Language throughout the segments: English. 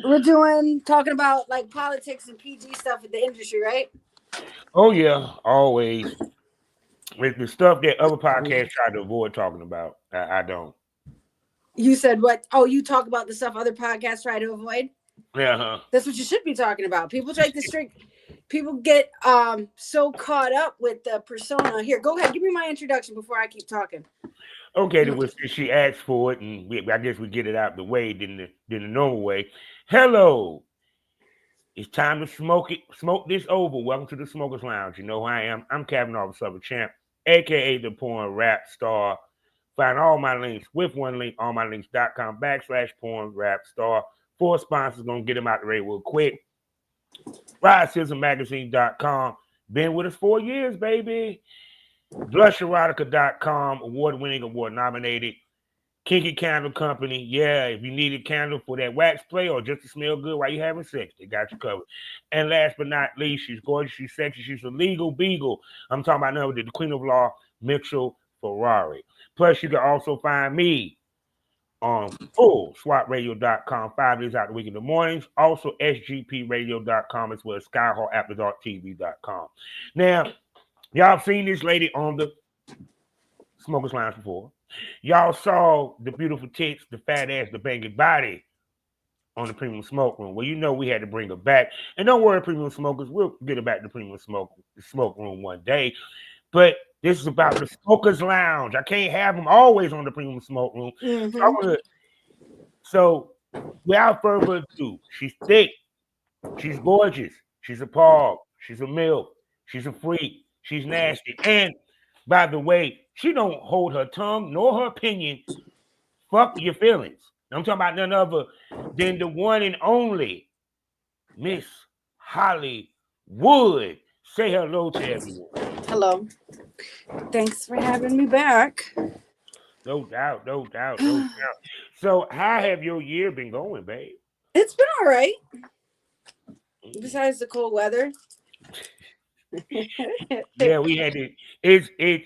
We're talking about like politics and PG stuff in the industry, right? Oh yeah, always. With the stuff that other podcasts try to avoid talking about, I don't. You said what? Oh, you talk about the stuff other podcasts try to avoid. Yeah, huh? That's what you should be talking about. People try to strict. People get so caught up with the persona. Here, go ahead. Give me my introduction before I keep talking. Okay, then she asked for it, and I guess we get it out the way than the normal way. Hello, it's time to smoke this over. Welcome to the Smokers Lounge. You know who I am. I'm Captain Officer Champ, aka the porn rap star. Find all my links with one link on mylinks.com/porn rap star. Four sponsors gonna get them out the way real quick. RideSizzleMagazine.com. Been with us 4 years, baby. BlushErotica.com. Award-winning, award-nominated. Kinky Candle Company. Yeah, if you need a candle for that wax play or just to smell good while you're having sex, they got you covered. And last but not least, she's gorgeous, she's sexy, she's a legal beagle. I'm talking about now the Queen of Law, Mitchell Ferrari. Plus, you can also find me on fullswatradio.com 5 days out the week in the mornings. Also, sgpradio.com as well as skyhawkafterdarktv.com. Now, y'all seen this lady on the Smokers Lounge before. Y'all saw the beautiful tits, the fat ass, the banging body on the Premium Smoke Room. Well, you know we had to bring her back. And don't worry, Premium Smokers, we'll get her back to Premium Smoke Room one day. But this is about the Smokers Lounge. I can't have them always on the Premium Smoke Room. Mm-hmm. So without further ado, she's thick, she's gorgeous, she's a pog, she's a milf, she's a freak, she's nasty. And by the way, she don't hold her tongue nor her opinion. Fuck your feelings. I'm talking about none other than the one and only Miss Hollywood. Say hello to everyone. Hello. Thanks for having me back. No doubt, no doubt, no doubt. So, how have your year been going, babe? It's been all right. Besides the cold weather. Yeah, we had it. It.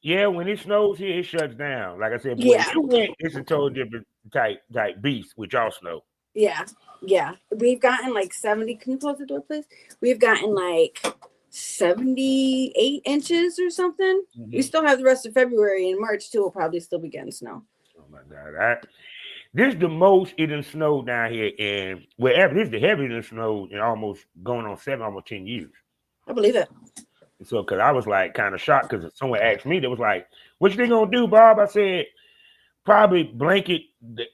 Yeah, when it snows here, it shuts down. Like I said, boy, Yeah. you went. It's a totally different type beast with y'all snow. Yeah. Yeah. We've gotten like 70. Can you close the door, please? We've gotten like 78 inches or something. We Mm-hmm. still have the rest of February and March too. Will probably still be getting snow. Oh my God! This is the most it done snowed down here in wherever. This is the heaviest it snowed in almost going on 7, almost 10 years. I believe it. So, because I was like kind of shocked because someone asked me, they was like, "What you think gonna do, Bob?" I said, "Probably blanket the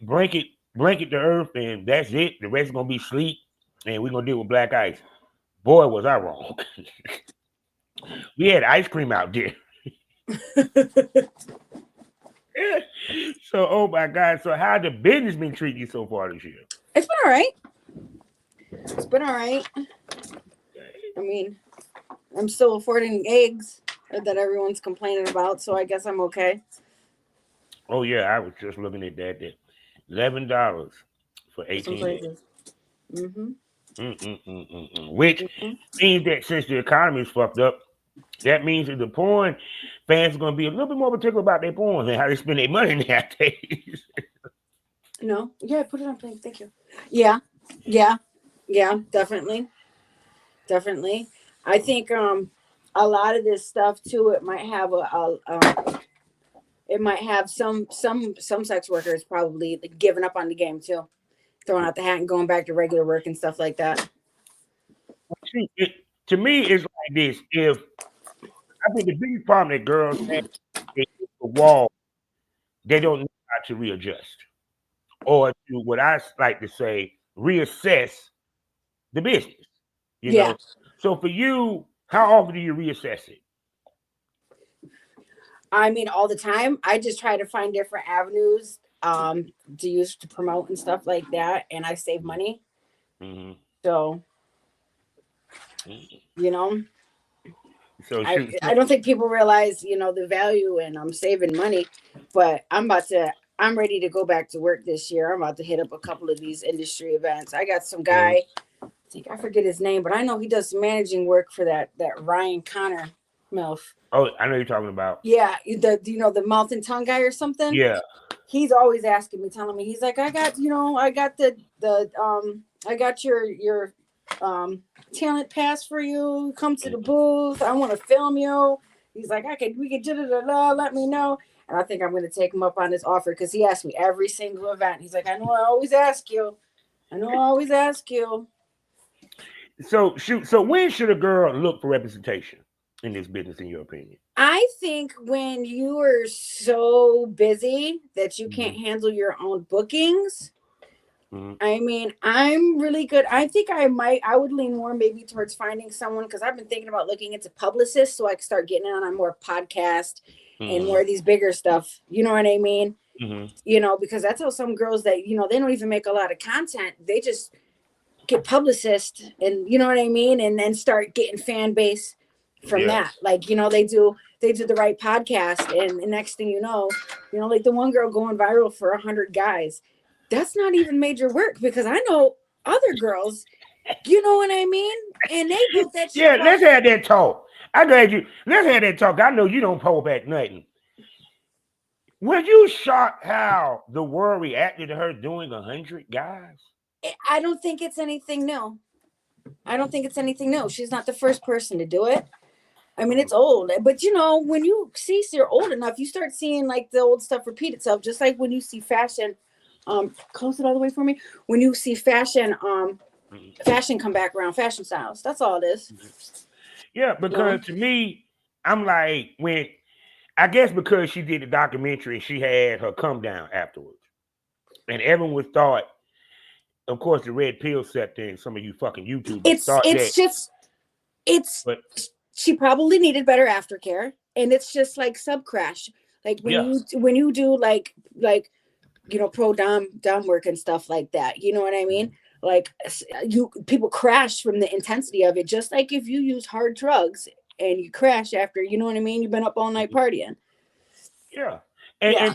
earth, and that's it. The rest is gonna be sleet, and we're gonna deal with black ice." Boy, was I wrong. We had ice cream out there. So, oh my God. So, how the business been treating you so far this year? It's been all right. It's been all right. I mean, I'm still affording eggs that everyone's complaining about, so I guess I'm okay. Oh yeah, I was just looking at that. $11 for For some 18 eggs. places. Mm-hmm. Which means that since the economy is fucked up, that means that the porn fans are going to be a little bit more particular about their porn and how they spend their money nowadays. No. Yeah, put it on, please. Thank you. Yeah. Yeah. Yeah. Definitely. Definitely. I think a lot of this stuff too. It might have it might have some sex workers probably giving up on the game too, throwing out the hat and going back to regular work and stuff like that. See, to me, it's like this. If I think the biggest problem that girls have, they hit the wall, they don't know how to readjust or to what I like to say, reassess the business. You Yeah. know. So for you, how often do you reassess it? I mean, all the time. I just try to find different avenues to use to promote and stuff like that, and I save money. Mm-hmm. So Mm-hmm. you know, So I shoot. I don't think people realize the value, and I'm saving money. But I'm ready to go back to work this year. I'm about to hit up a couple of these industry events. I got some Mhm. guy. I forget his name, but I know he does some managing work for that Ryan Connor MILF. Oh, I know you're talking about. Yeah, the mouth and tongue guy or something. Yeah. He's always asking me, telling me, he's like, I got I got your talent pass for you. Come to the booth. I want to film you. He's like, we could let me know. And I think I'm gonna take him up on his offer because he asked me every single event. He's like, I know I always ask you. I know I always ask you. So shoot. So when should a girl look for representation in this business, in your opinion? I think when you are so busy that you can't Mm-hmm. handle your own bookings. Mm-hmm. I mean, I'm really good. I think I would lean more maybe towards finding someone because I've been thinking about looking into publicists so I can start getting on more podcast and Mm-hmm. more of these bigger stuff. You know what I mean? Mm-hmm. Because that's how some girls that, they don't even make a lot of content. They just get publicist and you know what I mean? And then start getting fan base from Yeah. that. Like, they do the right podcast and the next thing like the one girl going viral for 100 guys. That's not even major work because I know other girls, you know what I mean? And they built that shit Yeah. off. Let's have that talk. I glad you. Let's have that talk. I know you don't pull back nothing. Were you shocked how the world reacted to her doing 100 guys? I don't think it's anything new. I don't think it's anything new. She's not the first person to do it. I mean, it's old, but when you see you're old enough, you start seeing like the old stuff repeat itself. Just like when you see fashion, close it all the way for me. When you see fashion come back around, fashion styles. That's all it is. Yeah, You know? because to me, I'm like when I guess because she did the documentary, she had her come down afterwards, and everyone was thought, of course, the red pill set thing. Some of you fucking YouTubers It's thought that, it's just it's but she probably needed better aftercare, and it's just like sub crash. Like yeah, when you do like pro dom work and stuff like that. You know what I mean? Like people crash from the intensity of it, just like if you use hard drugs and you crash after, you know what I mean? You've been up all night partying. yeah, Yeah,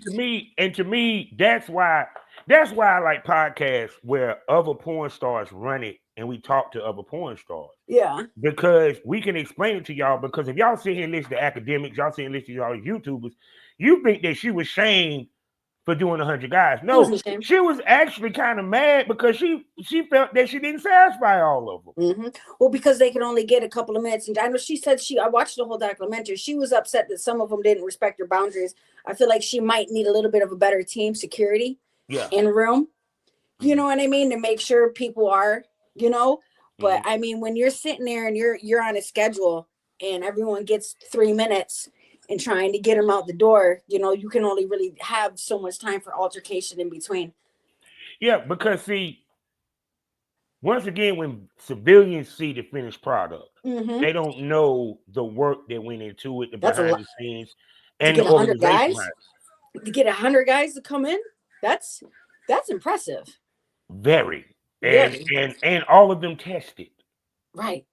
and to me, that's why I like podcasts where other porn stars run it and we talk to other porn stars. yeah. Because we can explain it to y'all. Because if y'all sit here and listen to academics, y'all sit here and listen to y'all YouTubers, you think that she was shamed for doing 100 guys. It No, wasn't a shame. she was actually kind of mad because she felt that she didn't satisfy all of them. Well, because they could only get a couple of minutes, and I know she said I watched the whole documentary. She was upset that some of them didn't respect her boundaries. I feel like she might need a little bit of a better team security Yeah. in room. You Mhm. know what I mean? To make sure people are, you know. But Mhm. I mean, when you're sitting there and you're on a schedule and everyone gets 3 minutes and trying to get them out the door, you can only really have so much time for altercation in between. Yeah, because see, once again, when civilians see the finished product, Mm-hmm. they don't know the work that went into it, the That's a behind lot the scenes, to and the get 100 organization guys. behind it. To get 100 guys to come in, that's impressive. Very. And Very and all of them tested. right.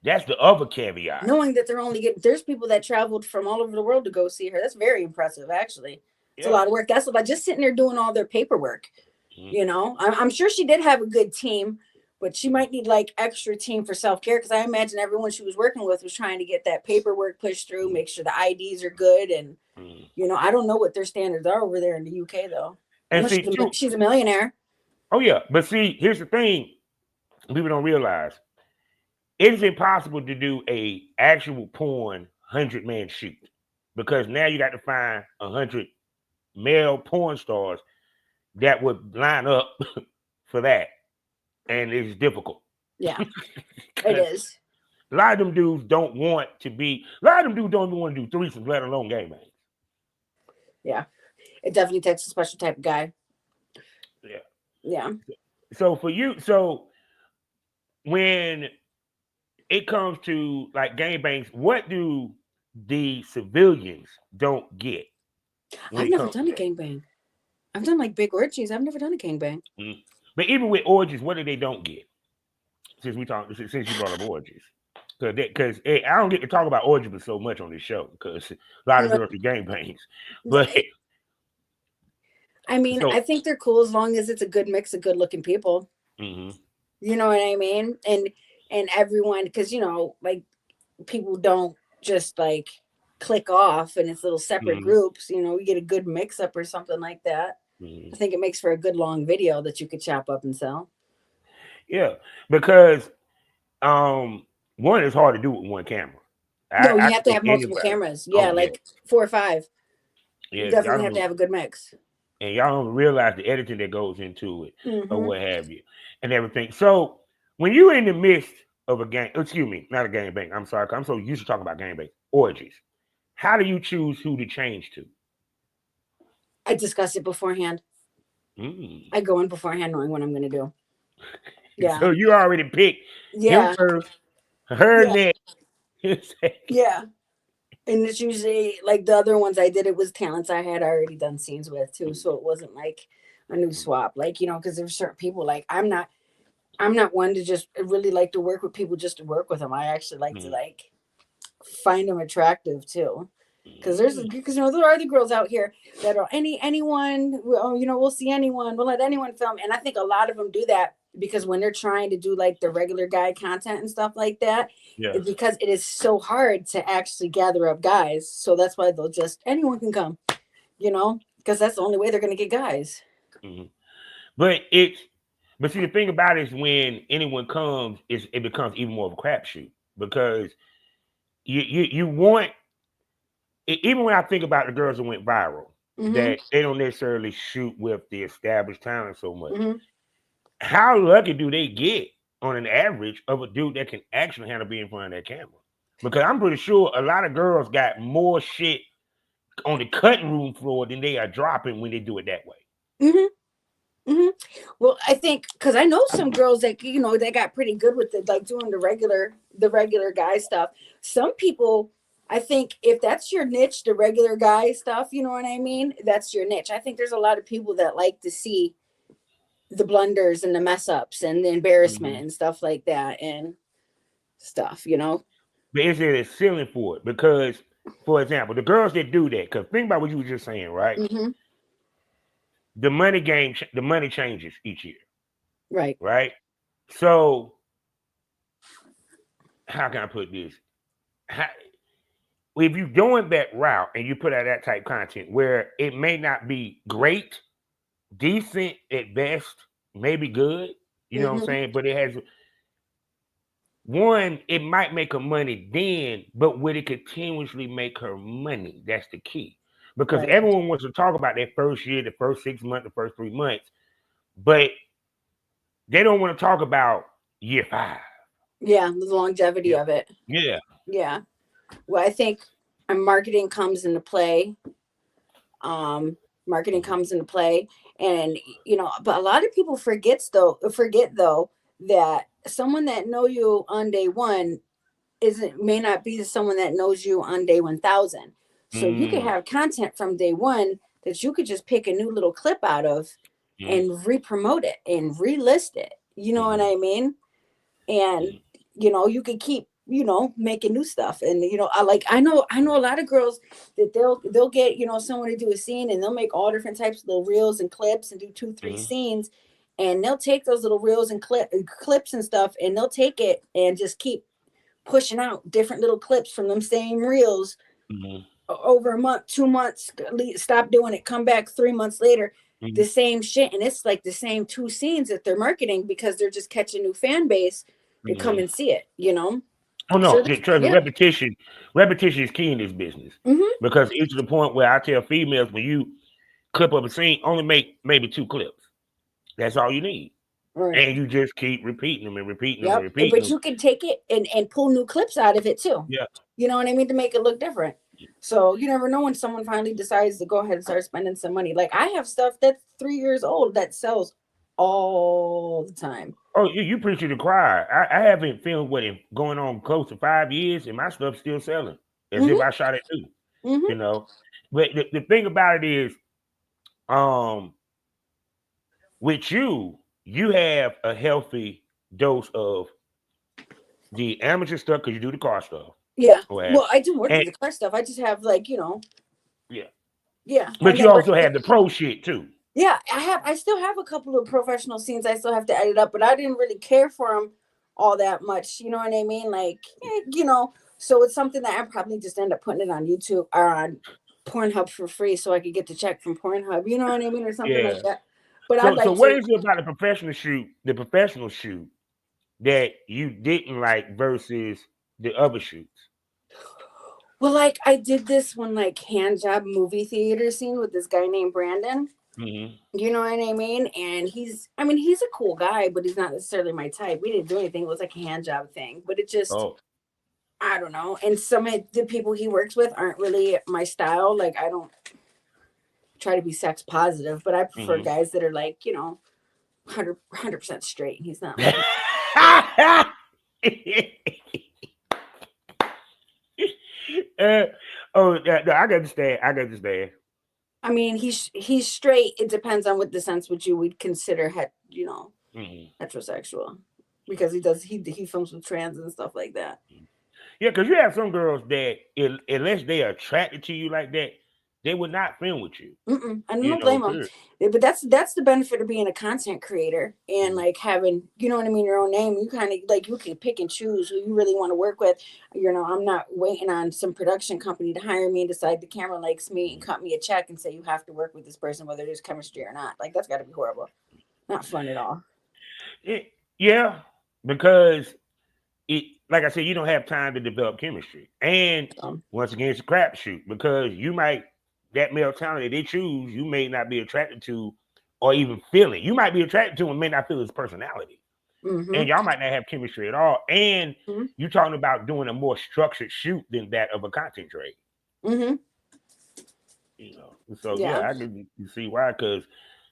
That's the other caveat. Knowing that there's people that traveled from all over the world to go see her. That's very impressive, actually. It's a Yeah. lot of work. That's like just sitting there doing all their paperwork. Mhm. I'm sure she did have a good team, but she might need like extra team for self-care because I imagine everyone she was working with was trying to get that paperwork pushed through, make sure the IDs are good. And Mhm. I don't know what their standards are over there in the UK though. I And know see, too, she's a millionaire. oh yeah, but see, here's the thing: people don't realize it is impossible to do a actual porn 100-man shoot because now you got to find 100 male porn stars that would line up for that, and it's difficult Yeah, it because is. a lot of them dudes don't want to be. A lot of them dudes don't even want to do threesomes, let alone gangbangs. Yeah, it definitely takes a special type of guy. Yeah. Yeah. So for you, so when it comes to like gangbangs, what do the civilians don't get when I've it never comes to done a that? gangbang. I've done like big orgies. I've never done a gangbang. Mhm. But even with orgies, what do they don't get? Since you brought up orgies, because I don't get to talk about orgies so much on this show because a lot of No, girls do gangbangs. But I mean, so I think they're cool as long as it's a good mix of good looking people. mhm. You know what I mean? And everyone, because like people don't just like click off and it's little separate Mhm. groups, we get a good mix up or something like that. I Mhm. think it makes for a good long video that you could chop up and sell. Yeah, because one is hard to do with one camera. No, I you have to think have multiple anybody. cameras. Oh Yeah, yeah, like 4 or 5. You yeah. Y'all definitely have to don't, have a good mix. and y'all don't realize the editing that goes into it or Mm-hmm. what have you, and everything. So when you're in the midst of a game, excuse me, not a game bang. I'm sorry, 'cause I'm so used to talking about game bang orgies. How do you choose who to change to? I discuss it beforehand. Mm. I go in beforehand knowing what I'm going to do. Yeah. So you already picked him Yeah. first, her Yeah. next. Yeah. And it's usually like the other ones I did, it was talents I had already done scenes with too. So it wasn't like a new swap. Like, because there's certain people like I'm not one to just really like to work with people just to work with them. I actually like to Mm, like find them attractive too. mm, Because there are the girls out here that are anyone, we'll see anyone, we'll let anyone film. And I think a lot of them do that because when they're trying to do like the regular guy content and stuff like that, yeah. it's because it is so hard to actually gather up guys. So that's why they'll just anyone can come, because that's the only way they're gonna get guys. Mm. But it's but see the thing about it is when anyone comes, it becomes even more of a crapshoot because you want even when I think about the girls that went viral, Mm-hmm. that they don't necessarily shoot with the established talent so much. Mm-hmm. How lucky do they get on an average of a dude that can actually handle being in front of that camera? Because I'm pretty sure a lot of girls got more shit on the cutting room floor than they are dropping when they do it that way. Mm-hmm. Mm-hmm. Well, I think because I know some girls that they got pretty good with it, like doing the regular guy stuff. Some people, I think, if that's your niche, the regular guy stuff, you know what I mean. That's your niche. I think there's a lot of people that like to see the blunders and the mess ups and the embarrassment Mhm. and stuff like that and stuff. But is there a ceiling for it? Because, for example, the girls that do that, because think about what you were just saying, right? Mm-hmm. The money changes each year, Right. right? So, how can I put this? How, if you're going that route and you put out that type content where it may not be great, decent at best, maybe good, you know what I'm Mm-hmm. saying? But it has one, it might make her money then, but would it continuously make her money? That's the key. Because Right. everyone wants to talk about that first year, the first 6 months, the first 3 months, but they don't want to talk about year 5. Yeah, the longevity Yeah. of it. Yeah. Yeah. Well, I think marketing comes into play. um Marketing Mhm. comes into play, and but a lot of people forget though that someone that know you on day one isn't may not be someone that knows you on day 1000. So you could Mm, have content from day one that you could just pick a new little clip out of mm, and re-promote it and relist it, you know what mm, I mean? And mm, you can keep making new stuff. And I know a lot of girls that they'll get someone to do a scene, and they'll make all different types of little reels and clips and do 2 3 mm, scenes, and they'll take those little reels and clips and stuff, and they'll take it and just keep pushing out different little clips from them same reels mm, over a month, 2 months, stop doing it, come back 3 months later, the mm, same shit. And it's like the same 2 scenes that they're marketing because they're just catching new fan base to come mm. and see it. Oh So no, because yeah. repetition is key in this business. Mm-hmm. Because it's to the point where I tell females when you clip up a scene, only make maybe 2 clips. That's all you need. All right. And you just keep repeating them and repeating them and Yep. repeating But them. you can take it and pull new clips out of it too. Yeah. You know what I mean? To make it look different. So you never know when someone finally decides to go ahead and start spending some money. Like I have stuff that's 3 years old that sells all the time. Oh, you preach to the choir. I haven't filmed what it going on close to 5 years, and my stuff's still selling as if Mm-hmm. I shot it too. Mm-hmm. You know, but the thing about it is, um, with you have a healthy dose of the amateur stuff because you do the car stuff. Yeah. Well, Well, I do more and than the car stuff. I just have like, yeah, yeah. I but you never. also have the pro shit too. Yeah, I still have a couple of professional scenes I still have to edit up, but I didn't really care for them all that much. You know what I mean? Like, So it's something that I probably just end up putting it on YouTube or on Pornhub for free, so I could get the check from Pornhub. You know what I mean, or something like Yeah. that. But I'd So like what to. is it about the professional shoot that you didn't like versus the other shoots? Well, like I did this one like hand job movie theater scene with this guy named Brandon. Mm-hmm. You know what I mean? And I mean, he's a cool guy, but he's not necessarily my type. We didn't do anything. It was like a hand job thing, but it just, Oh. I don't know. And some of the people he works with aren't really my style. Like, I don't try to be sex positive, but I prefer Mm-hmm. guys that are like, 100% straight. And he's not like, uh, oh, no, I can understand. I can understand. I mean, he's straight. It depends on what the sense which you would consider, Mm-hmm. heterosexual, because he films with trans and stuff like that. Yeah, because you have some girls that, unless they are attracted to you like that, they would not film with you. I You don't know, blame them, period. but that's the benefit of being a content creator and Mhm. like having, you know what I mean, your own name. You kind of like you can pick and choose who you really want to work with. I'm not waiting on some production company to hire me and decide the camera likes me and cut me a check and say you have to work with this person whether there's chemistry or not. Like that's got to be horrible, not fun at all. Yeah, because like I said, you don't have time to develop chemistry. And So, once again, it's a crapshoot because that male talent that they choose, you may not be attracted to or even feel it. You might be attracted to and may not feel his personality. mm-hmm, And y'all might not have chemistry at all. And mm-hmm, you're talking about doing a more structured shoot than that of a content trade. mm-hmm. You know, so Yeah. yeah, I can see why, because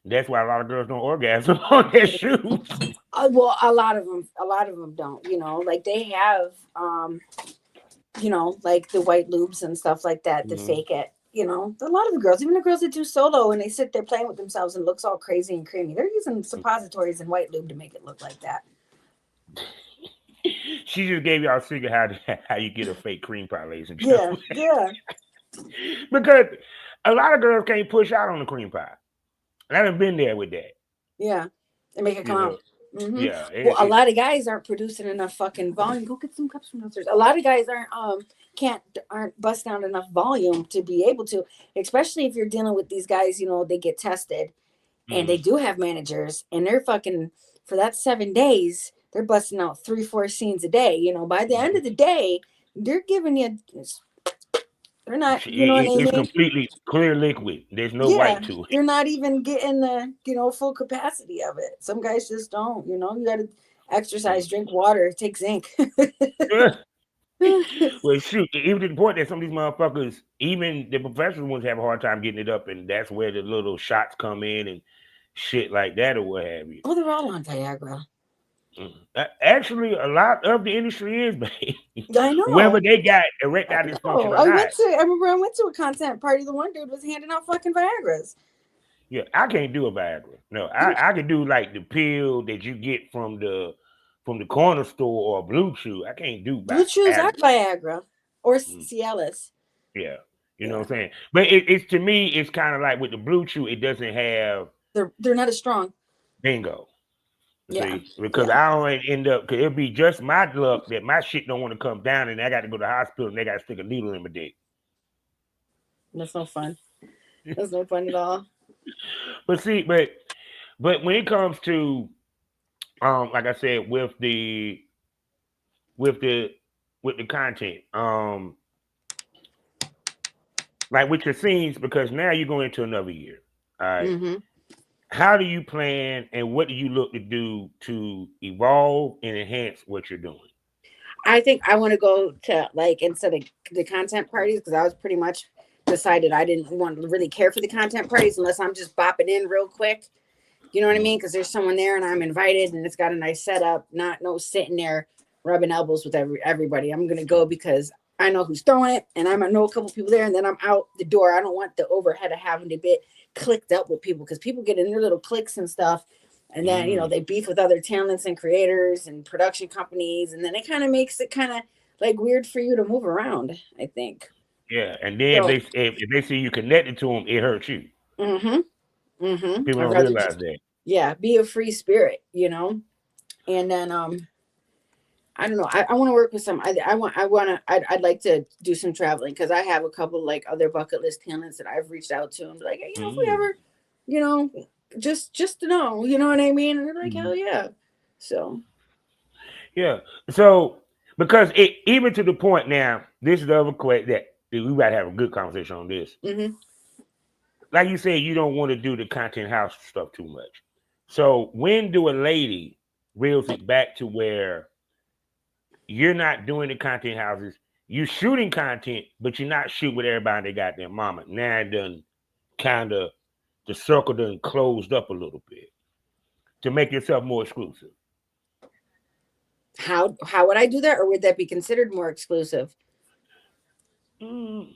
that's why a lot of girls don't orgasm on their shoots. Well, a lot of them don't. Like they have, like the white loops and stuff like that to Mhm. fake it. A lot of the girls, even the girls that do solo and they sit there playing with themselves and looks all crazy and creamy, they're using suppositories and white lube to make it look like that. She just gave y'all a secret how you get a fake cream pie, ladies and Yeah, gentlemen. yeah, Because a lot of girls can't push out on the cream pie. And I done been there with that. yeah. They make it come You know, out. hmm yeah, Well, a lot of guys aren't producing enough fucking volume. Go get some cups from downstairs. A lot of guys aren't busting out enough volume to be able to, especially if you're dealing with these guys. They get tested and they mhm. do have managers and they're fucking for that 7 days they're busting out 3-4 scenes a day. By the end of the day they're giving you, they're not, what I It's mean. completely clear liquid. There's no Yeah, white to they're not even getting the full capacity of it. Some guys just don't. You got to exercise, drink water, take zinc. it. Well, shoot, even to the point that some of these motherfuckers, even the professional ones, have a hard time getting it up, and that's where the little shots come in and shit like that, or what have you. Oh, they're all on Viagra. Actually, a lot of the industry is, babe. I Whether know. they got I erectile dysfunction know. or not. I remember I went to a content party. The one dude was handing out fucking Viagra's. Yeah, I can't do a Viagra. No, I can do like the pill that you get from the corner store or Blue Chew. I can't do Blue Chews are Viagra. Viagra or Mm, Cialis. yeah, you know Yeah, what I'm saying. But it's to me, it's kind of like with the Blue Chew, it doesn't have they're not as strong. bingo. Yeah, See, because yeah. I don't end up, because it'll be just my luck that my shit don't want to come down, and I got to go to the hospital and they got to stick a needle in my dick. That's no fun. That's no fun at all. But see, but when it comes to like I said, with the with the content, like with your scenes, because now you're going into another year. All right. hmm How do you plan and what do you look to do to evolve and enhance what you're doing? I think I want to go to like instead of the content parties because I was pretty much decided I didn't want to really care for the content parties unless I'm just bopping in real quick. You know what I Mm, mean? Because there's someone there and I'm invited and it's got a nice setup. Not no sitting there rubbing elbows with everybody. I'm gonna go because I know who's throwing it and I know a couple people there and then I'm out the door. I don't want the overhead of having to be clicked up with people because people get in their little cliques and stuff. And then, mm, they beef with other talents and creators and production companies. And then it kind of makes it kind of like weird for you to move around, I think. yeah, and then So, if they see you connected to them, it hurts you. People I'd don't rather realize just, that. yeah, be a free spirit. And then, I don't know. I want to work with some. I'd like to do some traveling because I have a couple like other bucket list talents that I've reached out to and be like, hey, if we Mm. ever, you know, just to know, you know what I mean? And they're like, Mhm. hell yeah. So, Yeah. So because it even to the point now, this is the other question that we gotta have a good conversation on this. hmm Like you said, you don't want to do the content house stuff too much. So when do a lady reels it back to where you're not doing the content houses, you shooting content, but you're not shooting with everybody they got their mama. Now it done kind of the circle done closed up a little bit to make yourself more exclusive. how would I do that, or would that be considered more exclusive? Mm,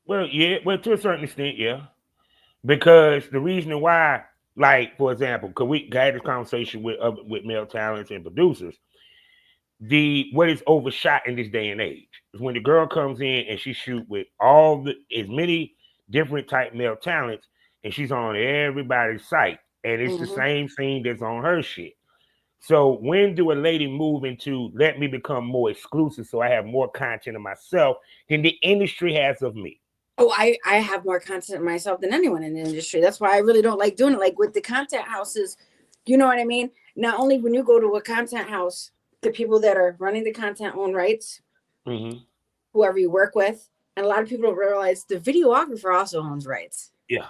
well, yeah, well to a certain extent, yeah. Because the reason why, like for example, because we had this conversation with male talents and producers, the what is overshot in this day and age is when the girl comes in and she shoot with all the as many different type male talents, and she's on everybody's site, and it's the hmm same thing that's on her shit. So when do a lady move into let me become more exclusive so I have more content of myself than the industry has of me? Oh, I have more content myself than anyone in the industry. That's why I really don't like doing it. Like with the content houses, you know what I mean? Not only when you go to a content house, the people that are running the content own rights, Mm-hmm. whoever you work with, and a lot of people don't realize the videographer also owns rights. Yeah,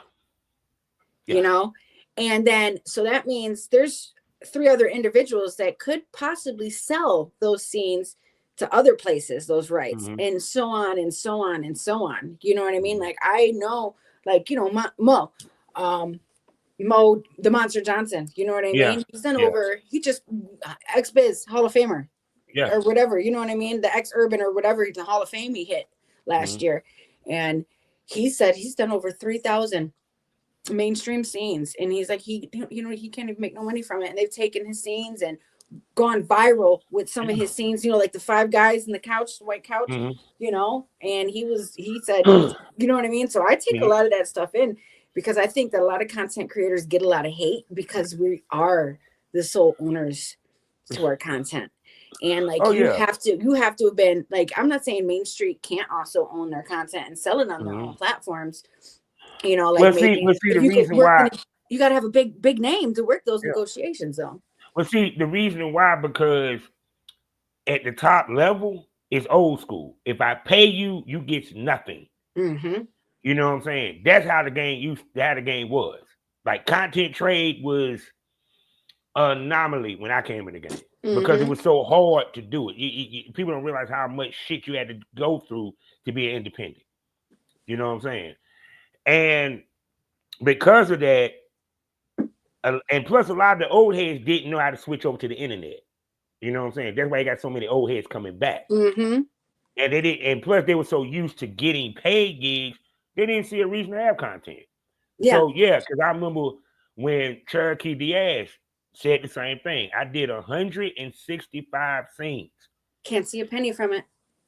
You yeah. know, and then so that means there's three other individuals that could possibly sell those scenes to other places, those rights, Mm-hmm. and so on and so on and so on. You know what I mean? Mm-hmm. Like I know, like um, Mo the Monster Johnson. You know what I Yeah, mean? He's done yeah, over. He just ex Biz Hall of Famer yeah. or whatever. You know what I mean? The ex Urban or whatever the Hall of Fame he hit Mm-hmm. last year, and he said he's done over 3,000 mainstream scenes, and he's like he can't even make no money from it, and they've taken his scenes and gone viral with some of his scenes, like the five guys in the couch, the white couch, Mm-hmm. and he said, you know what I mean? So I take a Yeah. lot of that stuff in because I think that a lot of content creators get a lot of hate because we are the sole owners to our content. And like Oh yeah. you have to have been like, I'm not saying Main Street can't also own their content and sell it on their Mm-hmm. own platforms, like Well, maybe see, if the you could reason work why. in, you got to have a big name to work those Yeah. negotiations though. Well, see, the reason why because at the top level is old school. If I pay you, you get nothing. Mm-hmm. You know what I'm saying? That's how the game used. How the game was. Like content trade was an anomaly when I came in the game because it Mm-hmm. was so hard to do it. People don't realize how much shit you had to go through to be an independent. You know what I'm saying? And because of that, and plus a lot of the old heads didn't know how to switch over to the internet. You know what I'm saying? That's why you got so many old heads coming back. Mm-hmm. And they did, and plus they were so used to getting paid gigs, they didn't see a reason to have content. Yeah. So yeah, because I remember when Cherokee Diaz said the same thing. I did 165 scenes. Can't see a penny from it.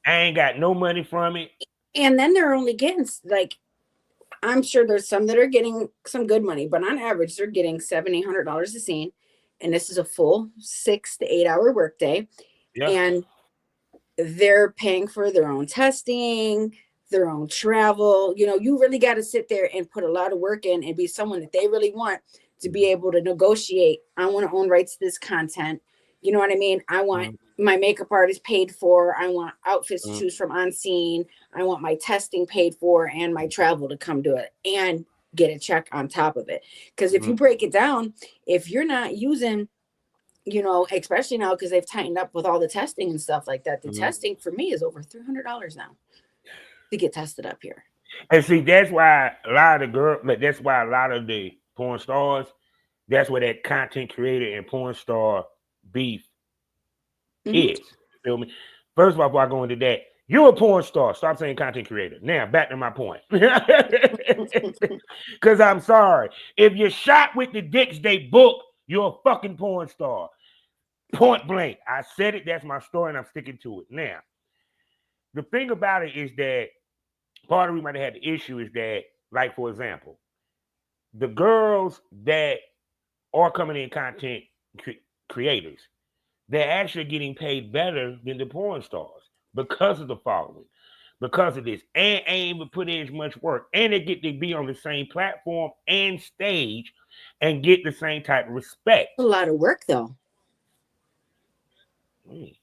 I ain't got no money from it. And then they're only getting like, I'm sure there's some that are getting some good money, but on average they're getting $700-800 a scene, and this is a full 6 to 8 hour workday, Yeah. and they're paying for their own testing, their own travel. You really got to sit there and put a lot of work in and be someone that they really want to be able to negotiate. I want to own rights to this content. You know what I mean? I want Mm-hmm. my makeup artist paid for. I want outfits to Mm-hmm. choose from on scene. I want my testing paid for and my travel to come do it and get a check on top of it. Because if Mm-hmm. you break it down, if you're not using, especially now because they've tightened up with all the testing and stuff like that. The Mm-hmm. testing for me is over $300 now to get tested up here. And see, that's why a lot of the girl, like, that's why a lot of the porn stars, that's where that content creator and porn star beef hmm is. You feel me? First of all, before I go into that, you're a porn star. Stop saying content creator. Now, back to my point. Because I'm sorry. If you're shot with the dicks they book, you're a fucking porn star. Point blank. I said it. That's my story, and I'm sticking to it. Now, the thing about it is that part of the reason I had the issue is that, like, for example, the girls that are coming in content creators, they're actually getting paid better than the porn stars because of the following, because of this, and ain't even put in as much work, and they get to be on the same platform and stage and get the same type of A respect. lot of work though. Mm,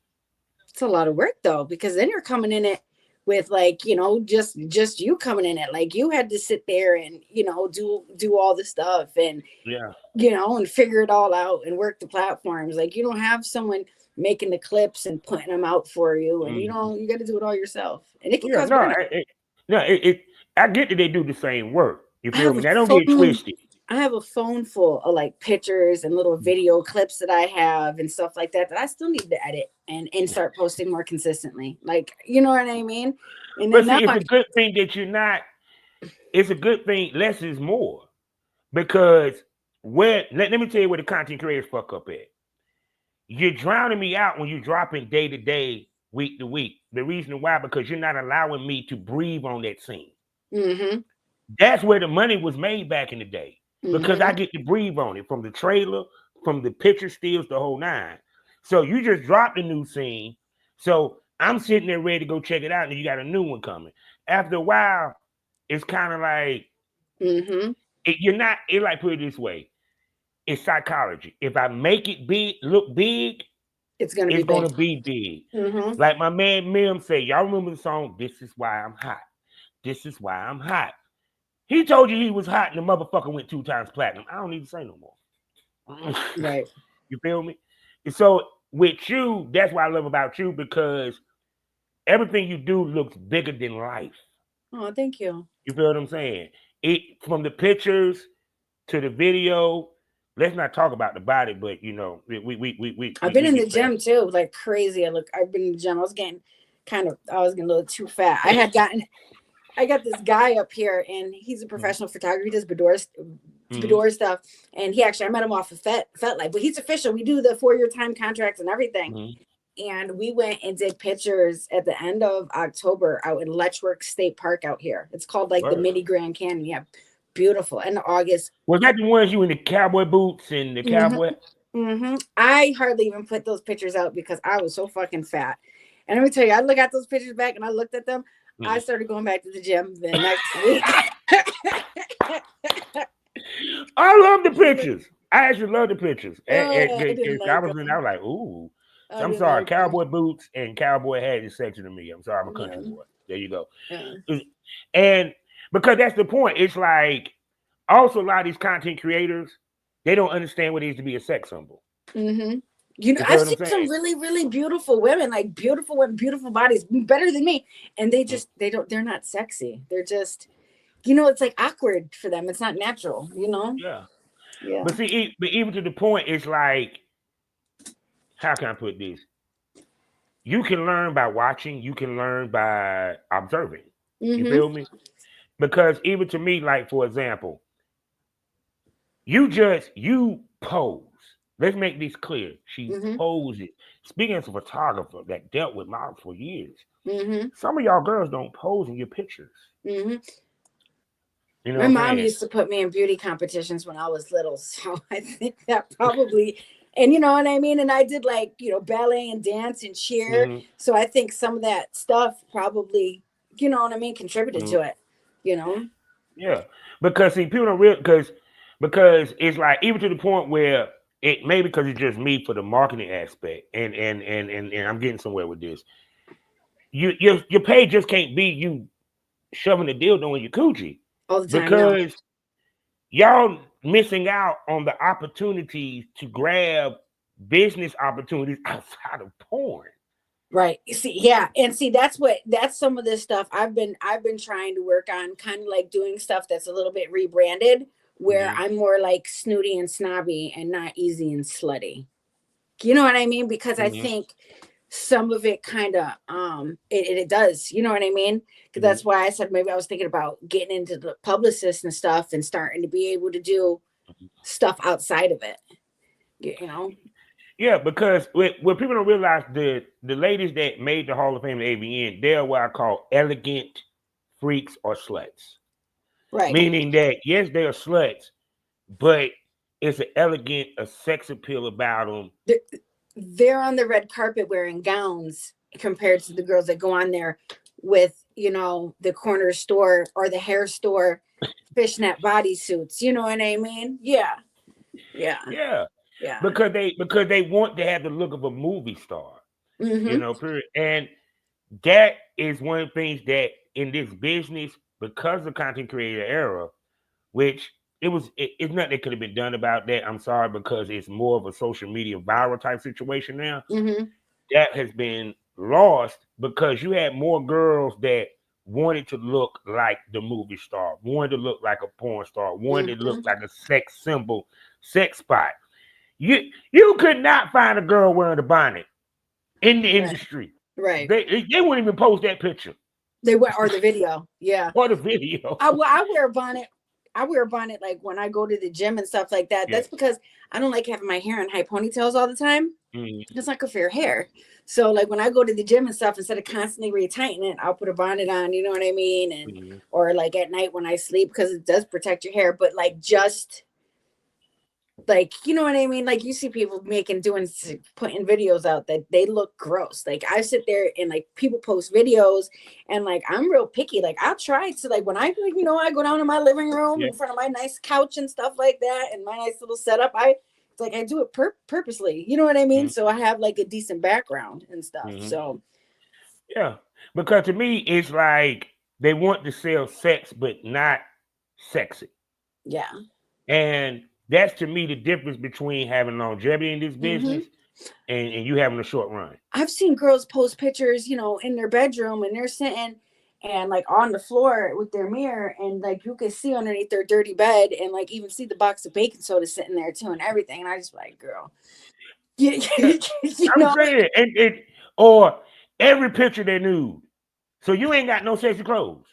It's a lot of work though, because then you're coming in it with like, just you coming in it. Like you had to sit there and, do all the stuff and yeah. and figure it all out and work the platforms. Like you don't have someone making the clips and putting them out for you, and Mhm. you got to do it all yourself, and it can Yeah, cause no, burnout. no, I get that they do the same work. You I feel have me? a Now don't get phone. twisted. I have a phone full of like pictures and little video clips that I have and stuff like that I still need to edit and start posting more consistently. Like, you know what I mean? And But then now see, it's a good thing that you're not. It's a good thing. Less is more because let me tell you where the content creators fuck up at. You're drowning me out when you're dropping day to day, week to week. The reason why, because you're not allowing me to breathe on that scene. mm-hmm, That's where the money was made back in the day because mm-hmm. I get to breathe on it from the trailer, from the picture stills, the whole nine. So you just dropped a new scene. So I'm sitting there ready to go check it out, and you got a new one coming. After a while, it's kind of like Mm-hmm. you're not. It like put it this way: it's psychology. If I make it big, look big, It's gonna be it's big. gonna be big. Mm-hmm. Like my man Mim say, y'all remember the song "This Is Why I'm Hot." This is why I'm hot. He told you he was hot, and the motherfucker went 2 times platinum. I don't need to say no more. Right. You feel me? And so with you, that's what I love about you because everything you do looks bigger than life. Oh, thank you. You feel what I'm saying? It from the pictures to the video. Let's not talk about the body, but I've been we in the get past. gym too, like crazy. I've been in the gym. I was getting a little too fat. I got this guy up here, and he's a professional photographer. He does Mm-hmm. Bedore stuff, and I met him off of FetLife, but he's official. We do the 4-year time contracts and everything. Mm-hmm. And we went and did pictures at the end of October out in Letchworth State Park out here. It's called like the Word. Mini Grand Canyon. Yeah, beautiful. And August. Was that the ones you in the cowboy boots and the Mm-hmm. cowboy? Mm-hmm. I hardly even put those pictures out because I was so fucking fat. And let me tell you, I look at those pictures back and I looked at them. I Mm. started going back to the gym the next week. I love the pictures. I actually love the pictures. I didn't I like was in, I them. was like, ooh. I So I'm didn't sorry, like them. cowboy boots and cowboy hat is sexy to me. I'm sorry, I'm a country Yeah. boy. There you go. Yeah. And because that's the point. It's like also a lot of these content creators, they don't understand what it is to be a sex symbol. Mm-hmm. You feel I've what I'm seen some saying? really, really beautiful women, like beautiful women, beautiful bodies, better than me. And Mm, they're not sexy. They're just, it's like awkward for them. It's not natural, yeah. Yeah. But even to the point, it's like, how can I put this? You can learn by watching, you can learn by observing. You Mm-hmm. feel me? Because even to me, like for example, you pose. Let's make this clear. She Mm-hmm. poses. Speaking as a photographer that dealt with models for years, Mm-hmm. some of y'all girls don't pose in your pictures. Mm-hmm. You know My what I'm mom saying? used to put me in beauty competitions when I was little, so I think that probably, and you know what I mean. And I did like ballet and dance and cheer, Hmm. so I think some of that stuff probably, you know what I mean, contributed Hmm. to it. You know. Yeah, because see, people don't real because it's like even to the point where it maybe because it's just me for the marketing aspect, and I'm getting somewhere with this. Your page just can't be you shoving a dildo in your coochie All the time. No. because y'all missing out on the opportunities to grab business opportunities outside of porn. Right. See, yeah. And see, that's some of this stuff I've been trying to work on, kind of like doing stuff that's a little bit rebranded, where Hmm. I'm more like snooty and snobby and not easy and slutty. You know what I mean? Because I Hmm. think some of it kind of it does, you know what I mean? Because Hmm. that's why I said maybe I was thinking about getting into the publicist and stuff and starting to be able to do stuff outside of it. You know? Yeah, because what people don't realize, the ladies that made the Hall of Fame in AVN, they're what I call elegant freaks or sluts. Right. Meaning that yes, they are sluts, but it's an elegant, a sex appeal about them. They're, they're on the red carpet wearing gowns compared to the girls that go on there with, you know, the corner store or the hair store fishnet bodysuits. You know what I mean? Yeah. Yeah. Yeah, Yeah. because they want to have the look of a movie star, Mm-hmm. period. And that is one of the things that in this business, because of content creator era, which it's nothing that could have been done about that. I'm sorry, because it's more of a social media viral type situation now. Mm-hmm. That has been lost because you had more girls that wanted to look like the movie star, wanted to look like a porn star, wanted to look Mm-hmm. like a sex symbol, sex spot. You could not find a girl wearing a bonnet in the Right. industry. Right. They wouldn't even post that picture They went or the video. Yeah. or the video. I wear a bonnet. I wear a bonnet like when I go to the gym and stuff like that. Yeah. That's because I don't like having my hair in high ponytails all the time. Mhm. It's not good for your hair. So like when I go to the gym and stuff, instead of constantly retightening it, I'll put a bonnet on. You know what I mean? And Mhm. or like at night when I sleep because it does protect your hair. But like just like you know what I mean? Like you see people putting videos out that they look gross. Like I sit there and like people post videos and like I'm real picky. Like I'll try to like when I like, you know, I go down to my living room Yeah. in front of my nice couch and stuff like that and my nice little setup. I do it purposely. You know what I mean? Mhm. So I have like a decent background and stuff. Mhm. So Yeah. Because to me, it's like they want to sell sex, but not sexy. yeah. And that's to me the difference between having longevity in this Hmm. business and you having a short run. I've seen girls post pictures, you know, in their bedroom and they're sitting and like on the floor with their mirror and like you can see underneath their dirty bed and like even see the box of baking soda sitting there too and everything. And I just like, girl, you, Yeah, you I'm know, saying, or every picture they nude, so you ain't got no sexy clothes.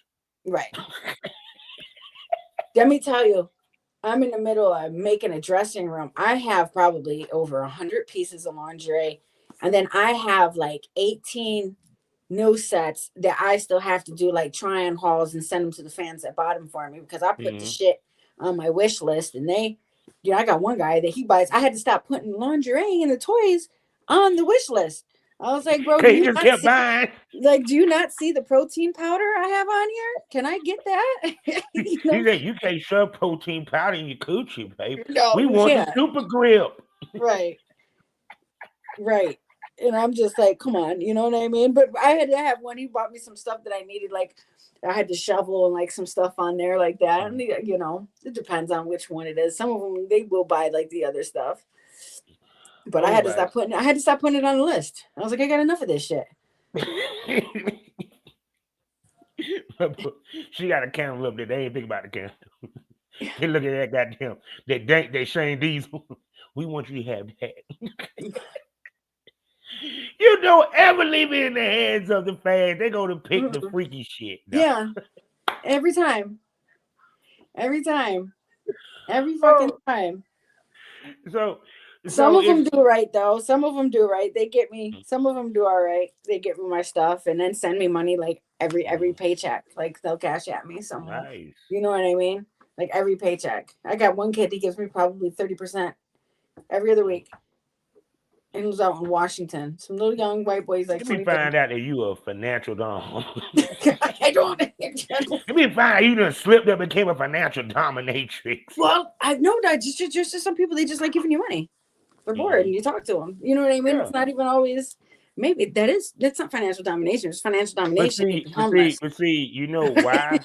right. Let me tell you, I'm in the middle of making a dressing room. I have probably over 100 pieces of lingerie. And then I have like 18 new sets that I still have to do like try on hauls and send them to the fans that bought them for me because I put the Mm-hmm. shit on my wish list and I got one guy that he buys. I had to stop putting lingerie and the toys on the wish list. I was like, bro, Cause he just kept buying. do you not see the protein powder I have on here? Can I get that? He You know, said, "You can't shove protein powder in your coochie, babe. no, We you want the can't. super grip." Right. Right. And I'm just like, come on, you know what I mean? But I had to have one. He bought me some stuff that I needed, like I had to shovel and like some stuff on there like that. And you know, it depends on which one it is. Some of them they will buy like the other stuff. But Oh my! I had to stop putting it on the list. I was like, I got enough of this shit. She got a camera up there. They ain't think about the camera. They look at that goddamn. They Shane Diesel. We want you to have that. You don't ever leave it in the hands of the fans. They go to pick the Mm-mm. freaky shit. No. Yeah. Every time. Every time. Every fucking Oh, time. so Some so of them it's do right though. Some of them do right. They get me. Some of them do all right. They get me my stuff and then send me money like every paycheck. Like they'll cash at me somehow. nice. You know what I mean? Like every paycheck. I got one kid. He gives me probably 30% every other week. And he was out in Washington. Some little young white boys like Let me 23. find out that you a financial dom. I don't. Let me find out you done slipped up and became a financial dominatrix. Well, I know that just some people they just like giving you money. They're bored Mm-hmm. and you talk to them. You know what I mean? Yeah. It's not even always. Maybe that's not financial domination. It's financial But domination. Make see, me but see, homeless. but see, you know why?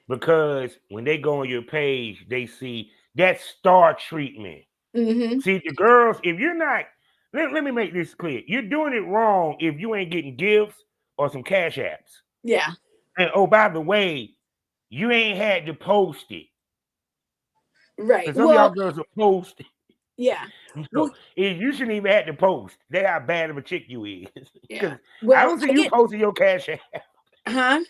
Because when they go on your page, they see that star treatment. Mm-hmm. See, the girls, if you're not, let me make this clear. You're doing it wrong if you ain't getting gifts or some cash apps. Yeah. And oh, by the way, you ain't had to post it. Right. Because some of y'all Well. girls will post. Yeah. Well. You shouldn't even have to post. That's how bad of a chick you is. Yeah. Because I Well, don't see I you get. posting your cash app. Huh?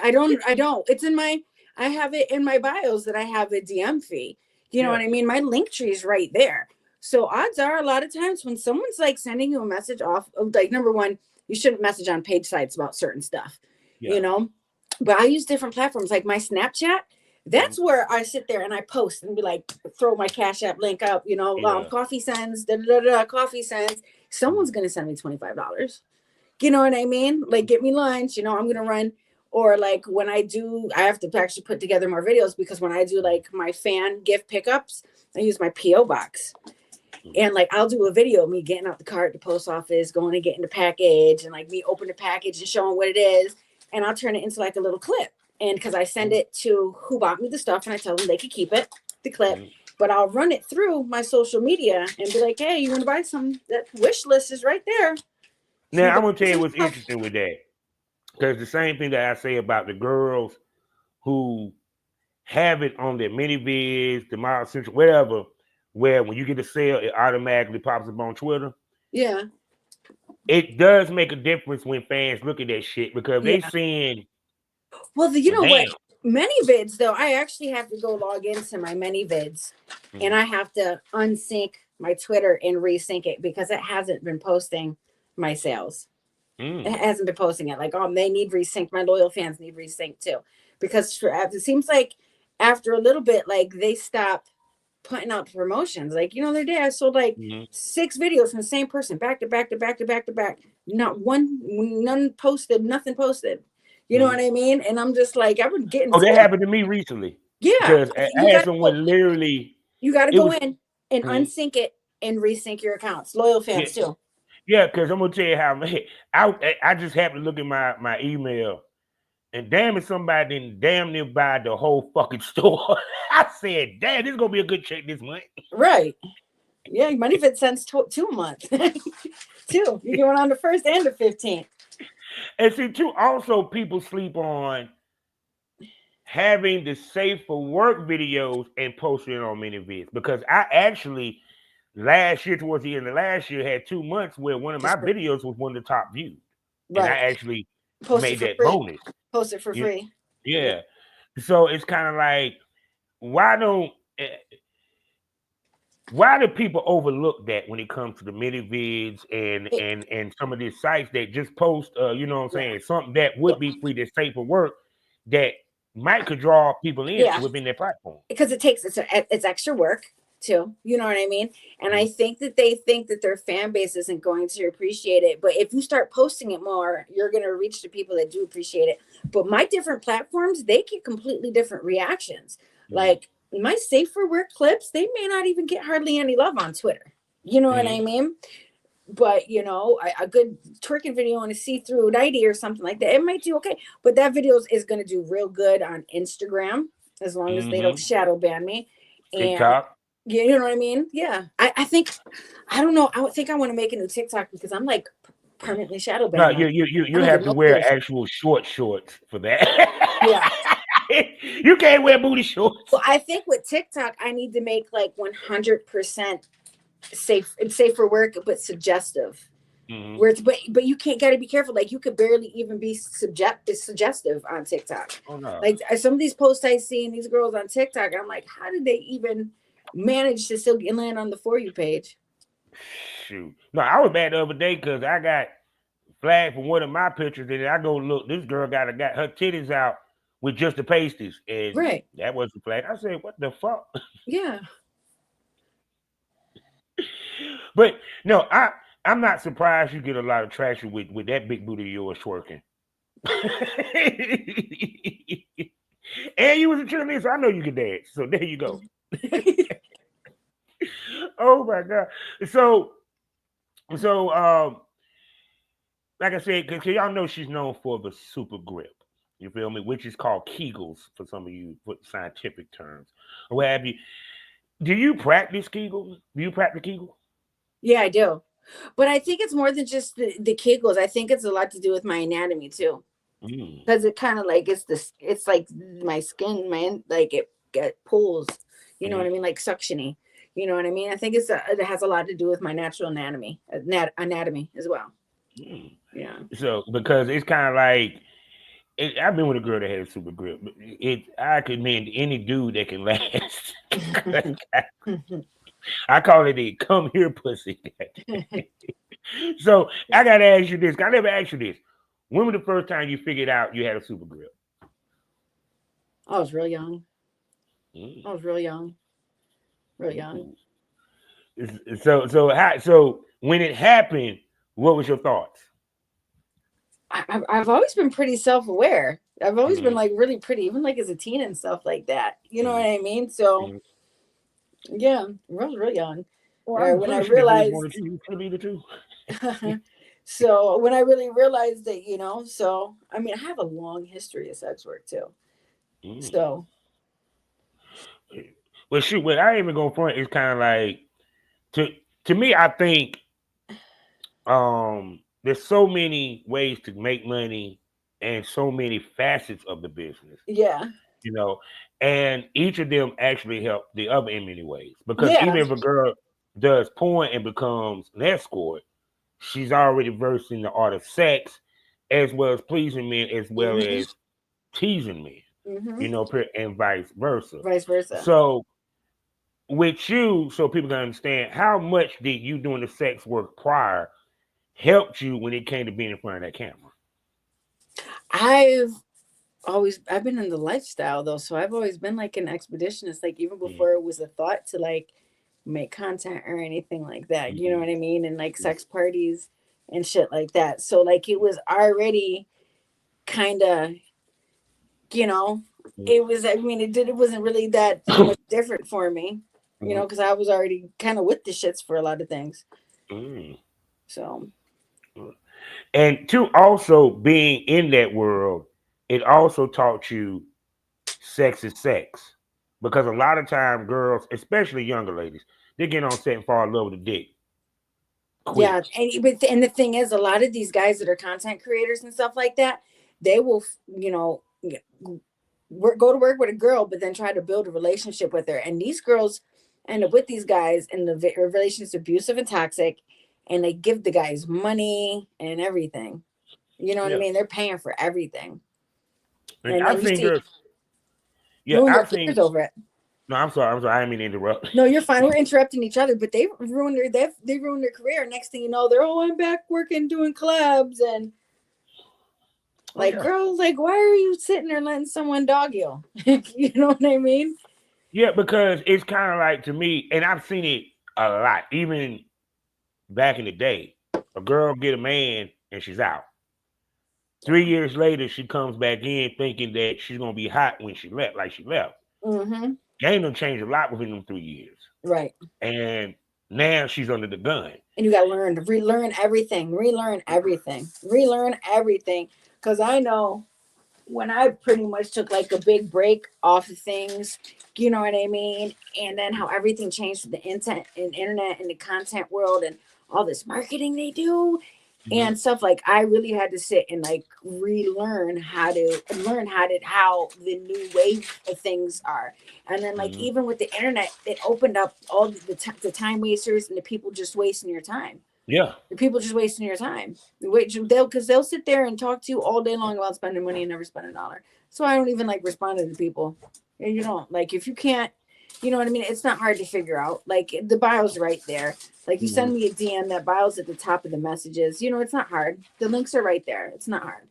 I don't. I don't. It's in my. I have it in my bios that I have a DM fee. You know Yeah. what I mean? My link tree is right there. So odds are, a lot of times when someone's like sending you a message off of like number one, you shouldn't message on page sites about certain stuff. Yeah. You know, but I use different platforms like my Snapchat. Mhm. That's where I sit there and I post and be like, throw my Cash App link up. You know, Yeah. coffee cents, da da da, coffee cents. someone's going to send me $25. You know what I mean? Like, get me lunch, I'm going to run. Or like when I have to actually put together more videos, because when I do like my fan gift pickups, I use my PO box. And like, I'll do a video of me getting out the car at the post office, going and getting the package, and like me open the package and showing what it is. And I'll turn it into like a little clip. And because I send it to who bought me the stuff, and I tell them they can keep it, the clip. But I'll run it through my social media and be like, hey, you want to buy some? That wish list is right there. Now, I'm going to tell you what's interesting with that. Because the same thing that I say about the girls who have it on their mini vids, the Model Central, whatever, where when you get a sale, it automatically pops up on Twitter. Yeah. It does make a difference when fans look at that shit, because they seeing. Well, you know what? Many vids, though, I actually have to go log into my many vids, and I have to unsync my Twitter and resync it, because it hasn't been posting my sales. It hasn't been posting it. Like, they need resync. My loyal fans need resync too, because it seems like after a little bit, like they stop putting out promotions. Like, the other day I sold like 6 videos from the same person, back to back to back to back to back. None posted, nothing posted. You know what I mean? And I'm just like, I've been getting. Oh, that happened to me recently. Yeah, because I had someone literally. You got to go in and unsync it and resync your accounts. Loyal fans too. Yeah, because I'm gonna tell you how I just happened to look at my email, and damn it, somebody didn't damn near buy the whole fucking store. I said, damn, this is gonna be a good check this month. Right. Yeah, MoneyFit sends 2 a month. 2. You're going on the 1st and the 15th. And see, too, also people sleep on having the safe for work videos and posting it on many vids, because I actually last year, towards the end of last year, had 2 months where one of my videos was one of the top views. Right. And I actually made that bonus. Post it for free. Yeah. So it's kind of like, why do people overlook that when it comes to the mini vids and some of these sites that just post, something that would be free, that's safe for work, that might could draw people in within their platform? Because it's extra work too. You know what I mean? And I think that they think that their fan base isn't going to appreciate it. But if you start posting it more, you're going to reach the people that do appreciate it. But my different platforms, they get completely different reactions. Like my safe for work clips, they may not even get hardly any love on Twitter. You know what I mean? But a good twerking video on a see-through nightie or something like that, it might do okay. But that video is going to do real good on Instagram, as long as they don't shadow ban me. TikTok. You know what I mean? Yeah. I think, I don't know. I would think I want to make a new TikTok, because I'm like permanently shadow banned. No, you have to wear actual shorts for that. Yeah. You can't wear booty shorts. Well, I think with TikTok, I need to make like 100% safe for work, but suggestive. Where it's, but you got to be careful. Like, you could barely even be suggestive on TikTok. Oh no! Like, some of these posts I see in these girls on TikTok, I'm like, how did they even manage to still land on the For You page? Shoot, no, I was bad the other day because I got flagged for one of my pictures, and I go look. This girl got her titties out with just the pasties, and that was the flag. I said, "What the fuck?" Yeah. But no, I'm not surprised you get a lot of traction with that big booty of yours twerking. And you was a cheerleader, so I know you can dance. So there you go. Oh my God. So like I said, because y'all know she's known for the super grip. You feel me? Which is called Kegels for some of you scientific terms. Or what have you. Do you practice Kegels? Do you practice Kegels? Yeah, I do. But I think it's more than just the Kegels. I think it's a lot to do with my anatomy too. Because it kind of like it's like my skin, man, like it pulls. You know what I mean? Like suctiony. You know what I mean? I think it has a lot to do with my natural anatomy as well. Yeah. So because it's kind of like, I've been with a girl that had a super grip. I could mean any dude that can last. I call it a come here pussy. So I gotta ask you this. I never asked you this. When was the first time you figured out you had a super grip? I was real young. I was real young. Real young. So when it happened, what was your thoughts? I've always been pretty self-aware. I've always been Mm-hmm. like really pretty, even like as a teen and stuff like that. You know Mm-hmm. what I mean? So Mm-hmm. yeah, I was real young. Well, I'm When I pretty sure they raised more than realized, you. You could be the two. so when I really realized that, so I mean, I have a long history of sex work too. Mm. So Well, shoot, what I ain't even going front is kind of like to to me. I think there's so many ways to make money and so many facets of the business, yeah, you know, and each of them actually help the other in many ways. Because yeah, even if a girl does porn and becomes an escort, she's already versed in the art of sex, as well as pleasing men, as well hmm as teasing men, hmm and vice versa. vice versa. So with you, so people can understand, how much did you doing the sex work prior helped you when it came to being in front of that camera? I've I've been in the lifestyle though, so I've always been like an expeditionist, like even Mm-hmm. before it was a thought to like make content or anything like that. You know Mm-hmm. what I mean? And like sex parties and shit like that. So like it was already kind of, you know, it was. I mean, it wasn't really that much different for me, Mm-hmm. because I was already kind of with the shits for a lot of things. Mm-hmm. So And two, also being in that world, it also taught you sex is sex. Because a lot of time girls, especially younger ladies, they get on set and fall in love with the dick yeah, quick. and the thing is, a lot of these guys that are content creators and stuff like that, they will, go to work with a girl, but then try to build a relationship with her. And these girls end up with these guys, and the relationship's abusive and toxic, and they give the guys money and everything. You know what I Yeah. mean? They're paying for everything, And and I've then you seen see girls, yeah, ruin their I've seen, careers over it. no, I'm sorry, I didn't mean to interrupt. No, you're fine. We're interrupting each other, but they ruined their career. Next thing you know, they're I'm back working doing collabs and Oh, like, yeah. girls, like, why are you sitting there letting someone dog you? You know what I mean? Yeah, because it's kind of like to me, and I've seen it a lot, even back in the day. A girl get a man and she's out. Yeah. 3 years later, she comes back in thinking that she's gonna be hot when she left, like she left. Mm-hmm. Game done changed a lot within them 3 years, Right. and now she's under the gun. And you got to learn to relearn everything. Because I know when I pretty much took like a big break off of things, you know what I mean? And then how everything changed with the internet and the content world and all this marketing they do Mm-hmm. and stuff, like I really had to sit and like relearn how the new wave of things are. And then like Mm-hmm. even with the internet, it opened up all the time wasters and the people just wasting your time. Yeah, The people just wasting your time. Which they'll sit there and talk to you all day long about spending money and never spend a dollar. So I don't even like responding to people. And you don't like if you can't, you know what I mean. It's not hard to figure out. Like the bio's right there. Like you mm-hmm. send me a DM, that bio's at the top of the messages. It's not hard. The links are right there. It's not hard.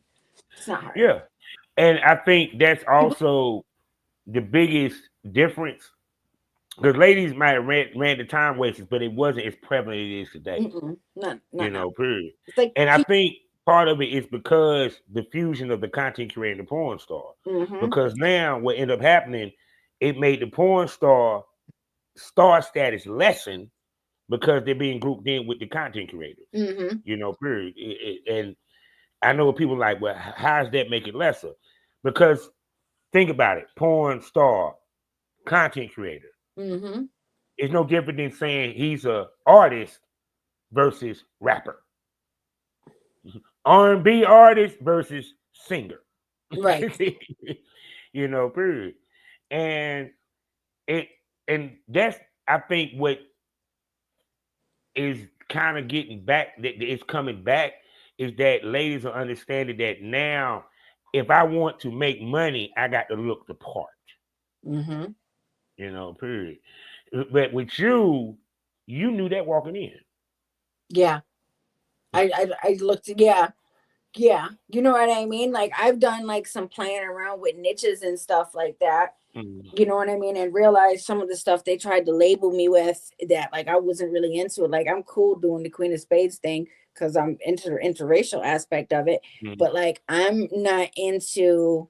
It's not hard. Yeah, and I think that's People, also the biggest difference. Because ladies might have ran the time wasters, but it wasn't as prevalent as it is today. not now. Period. It's like And I think part of it is because the fusion of the content creator and the porn star. mm-hmm, Because now what ended up happening, it made the porn star status lessen because they're being grouped in with the content creators. mm-hmm, Period. And I know people like, well, how does that make it lesser? Because think about it, porn star, content creator. mm-hmm. It's no different than saying he's a artist versus rapper. R&B artist versus singer. Right. Period. And it and that's I think what is kind of getting back that is coming back is that ladies are understanding that now if I want to make money, I got to look the part. Mm-hmm. Period. But with you, you knew that walking in. Yeah. I looked. Yeah. Yeah, you know what I mean? Like I've done like some playing around with niches and stuff like that. Mm, You know what I mean? And realized some of the stuff they tried to label me with that like I wasn't really into it. Like I'm cool doing the Queen of Spades thing because I'm into the interracial aspect of it. mm. But like I'm not into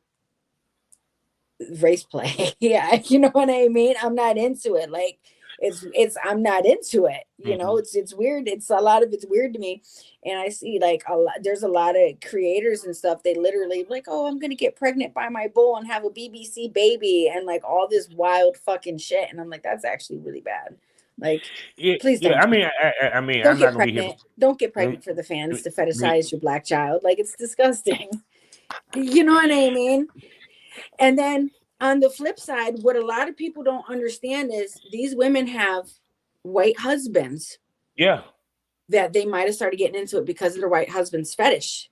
race play. Yeah, you know what I mean? I'm not into it. Like it's I'm not into it. You know, Mhm. it's weird. It's a lot of it's weird to me. And I see like a lot there's a lot of creators and stuff. They literally like, oh, I'm gonna get pregnant by my bull and have a BBC baby and like all this wild fucking shit. And I'm like, that's actually really bad. Like, Yeah, please yeah. don't do I mean, don't I'm not get gonna be here. pregnant. Don't get Me, pregnant for the fans to me, fetishize your black child. Like it's disgusting. You know what I mean? And then on the flip side, what a lot of people don't understand is these women have white husbands yeah. that they might have started getting into it because of their white husband's fetish.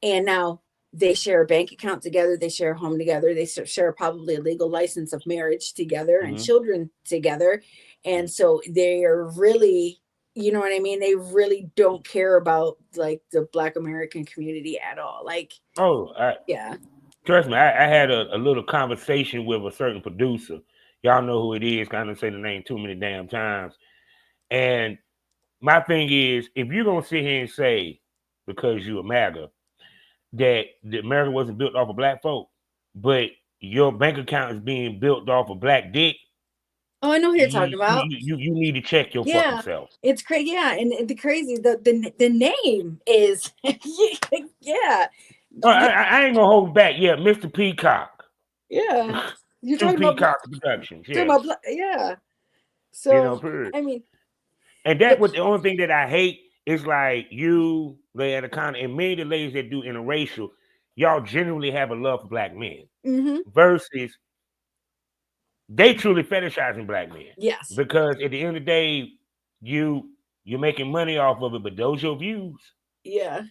And now they share a bank account together, they share a home together, they share probably a legal license of marriage together and Hmm. children together. And so they are really, you know what I mean? They really don't care about like the black American community at all. Like, Oh, yeah. trust me. I had a little conversation with a certain producer. Y'all know who it is. Kind of say the name too many damn times. And my thing is, if you're gonna sit here and say because you a MAGA that the America wasn't built off of black folk, but your bank account is being built off of black dick, Oh, I know who you're talking about. you need to check your fucking Yeah, self. it's crazy. Yeah, and the crazy the name is yeah, yeah, I ain't gonna hold back. Yeah, Mr. Peacock, yeah. You're Two talking about Peacock Productions. Yeah, yeah. you So know, period. I mean, And yeah, that was the only thing that I hate is like you, they had a kind of, and many of the ladies that do interracial, y'all generally have a love for black men mm-hmm, versus they truly fetishizing black men yes, because at the end of the day, you you're making money off of it, but those your views. yeah,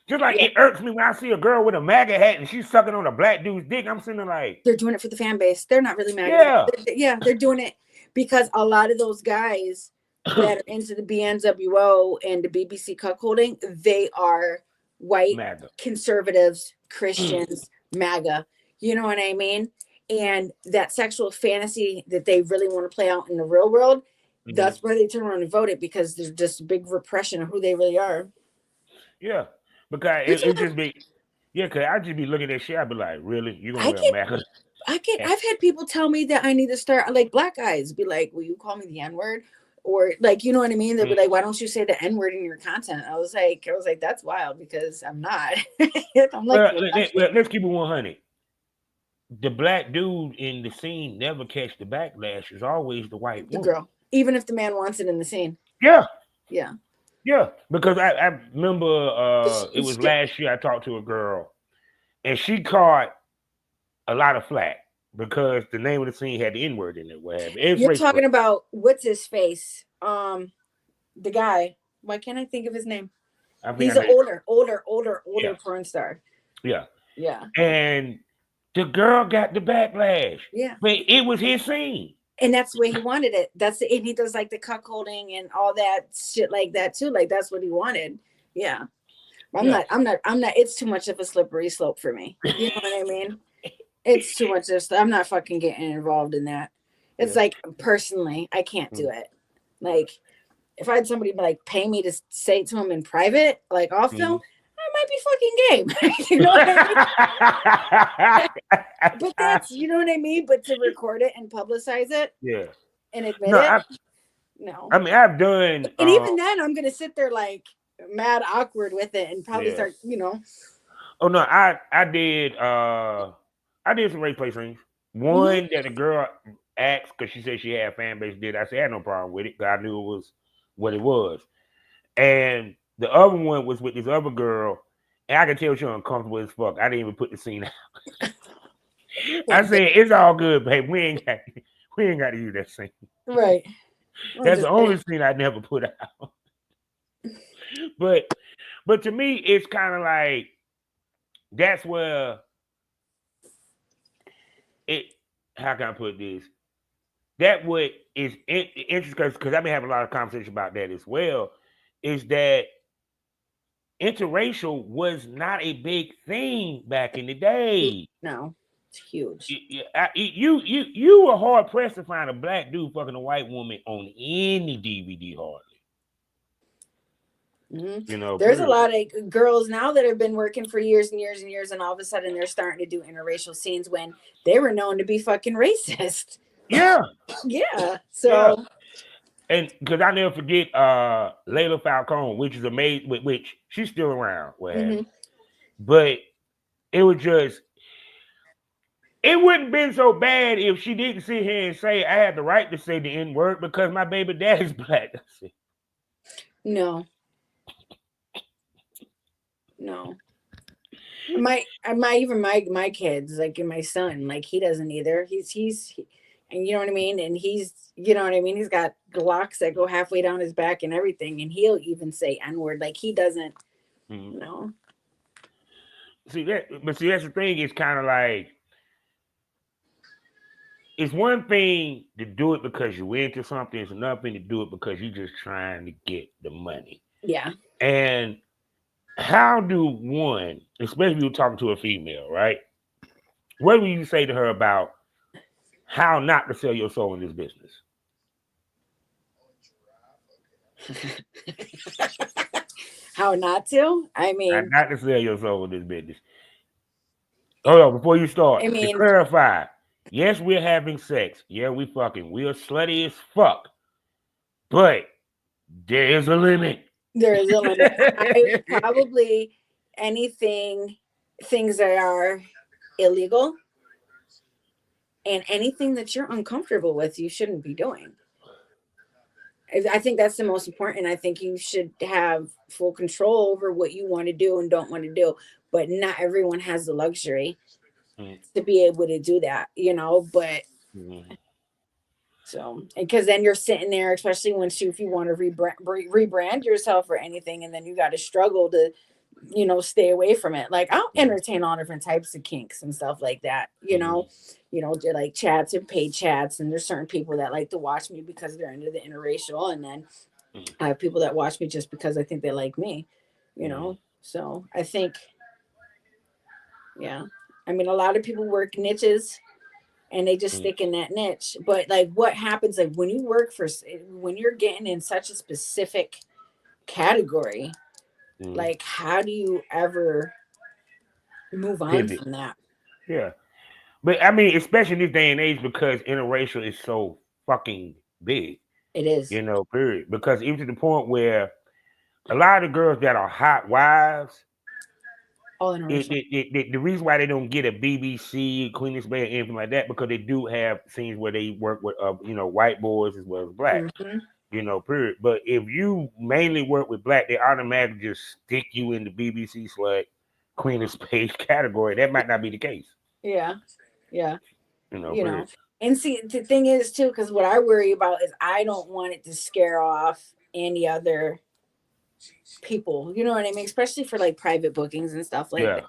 Just like yeah. it irks me when I see a girl with a MAGA hat and she's sucking on a black dude's dick. I'm sitting there like, They're doing it for the fan base. They're not really mad. yeah, Yeah, they're doing it because a lot of those guys that are into the BNWO and the BBC cuckolding, they are white MAGA. conservatives, Christians, MAGA. You know what I mean? And that sexual fantasy that they really want to play out in the real world, Mhm. that's where they turn around and vote it because there's just a big repression of who they really are. Yeah, because Which it just be, yeah, because I just be looking at shit. I be like, really? You gonna I wear a get MAGA? I've had people tell me that I need to start like black guys be like, will you call me the N-word? Or like, you know what I mean? They'll be Mm. like, why don't you say the N-word in your content? I was like, that's wild because I'm not. I'm like, Well, let's keep it 100. The black dude in the scene never catch the backlash. It's always the white the woman. girl, even if the man wants it in the scene. Yeah, Yeah. yeah. Because I remember it It's was last year I talked to a girl and she caught a lot of flack because the name of the scene had the N word in it. What have you. It's You're race play. talking about what's his face? The guy. Why can't I think of his name? I think I He's an know. older Yeah, porn star. yeah. Yeah. And the girl got the backlash, Yeah. but it was his scene. And that's the way he wanted it. And he does like the cuckolding and all that shit like that too. Like that's what he wanted. Yeah. Yeah, I'm not, it's too much of a slippery slope for me. You know what I mean? It's too much of I'm not fucking getting involved in that. It's yeah. like personally, I can't do Mm, it. Like if I had somebody like pay me to say it to him in private, like off mhm. film, I might be fucking game. You know what I mean? But that's you know what I mean? But to record it and publicize it Yeah. and admit No, it, no. I mean I've done And even then I'm gonna sit there like mad awkward with it and probably yeah. start, you know. Oh no, I did some race play things. Hmm. One that a girl asked because she said she had a fan base did. I said I had no problem with it because I knew it was what it was. And the other one was with this other girl, and I could tell she was uncomfortable as fuck. I didn't even put the scene out. I said, it's all good, babe. We ain't got to use that scene. Right. I'm That's the just only saying. scene I never put out. But to me, it's kind of like that's where it how can I put this? That what is interesting because I've been having a lot of conversation about that as well. Is that interracial was not a big thing back in the day. No, it's huge. You were hard pressed to find a black dude fucking a white woman on any DVD hardly. You know, There's a period. lot of girls now that have been working for years and years and years, and all of a sudden they're starting to do interracial scenes when they were known to be fucking racist. Yeah, Yeah. yeah. So, And because I never forget Layla Falcone, which is amazing, which she's still around, what have mhm. you. But it was just, it wouldn't have been so bad if she didn't sit here and say I had the right to say the N word because my baby daddy's black. That's it. No, no. My kids, like and my son, like he doesn't either. And you know what I mean. And you know what I mean. He's got glocks that go halfway down his back and everything, and he'll even say N word. Like he doesn't. Mhm. No. See that, but see that's the thing. It's kind of like it's one thing to do it because you're into something. It's another thing to do it because you're just trying to get the money. Yeah. And how do one, especially if you're talking to a female, right? What would you say to her about how not to sell your soul in this business? How not to? I Not, mean, not to sell your soul in this business. Hold on, before you start, I to mean, clarify, yes, we're having sex. Yeah, we fucking. We are slutty as fuck. But there is a limit. there is a limit. I probably anything things that are illegal and anything that you're uncomfortable with, you shouldn't be doing. I think that's the most important. I think you should have full control over what you want to do and don't want to do. But not everyone has the luxury Mm, to be able to do that, you know. But mm, so, because then you're sitting there, especially if you want to rebrand yourself or anything, and then you got to struggle to, stay away from it. Like I'll mm, entertain all different types of kinks and stuff like that, mm, like chats and paid chats. And there's certain people that like to watch me because they're into the interracial, and then mm, I have people that watch me just because I think they like me, you mm, know. So I think, yeah, I mean, a lot of people work niches and they just mm, stick in that niche. But like, what happens like when you work when you're getting in such a specific category? mm. Like, how do you ever move on Pivot. from that? Yeah. But I mean, especially in this day and age because interracial is so fucking big, It is period. Because even to the point where a lot of girls that are hot wives, all interracial. the reason why they don't get a BBC, Queen's Bay, or anything like that, because they do have scenes where they work with, white boys as well as black, Hmm. period. But if you mainly work with black, they automatically just stick you in the BBC slut, Queen of Spades category. That might not be the case, Yeah, yeah, you know. period. And see, the thing is too, because what I worry about is I don't want it to scare off any other people. You know what I mean? Especially for like private bookings and stuff like Yeah. that.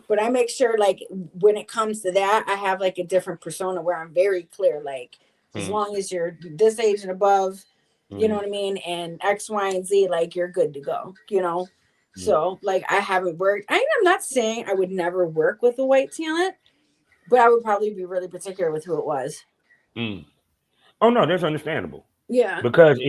But I make sure like when it comes to that, I have like a different persona where I'm very clear. Like as Mm, long as you're this age and above, you know mm, what I mean, and X, Y, and Z, like you're good to go. You know. mm, So like I haven't worked. I'm not saying I would never work with a white talent, but I would probably be really particular with who it was. mm. Oh no, that's understandable. Yeah. Because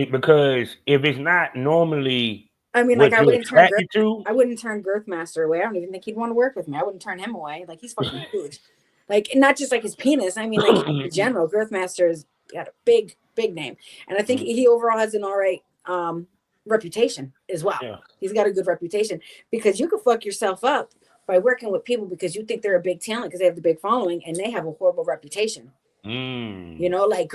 if it's not normally I mean, like what you're attracted to, I wouldn't turn Girthmaster away. I don't even think he'd want to work with me. I wouldn't turn him away. Like he's fucking huge. Like not just like his penis. I mean, like in general, Girthmaster has got a big, big name, and I think Mm, he overall has an all right reputation as well. yeah. He's got a good reputation because you could fuck yourself up by working with people because you think they're a big talent because they have the big following and they have a horrible reputation. Mm, Like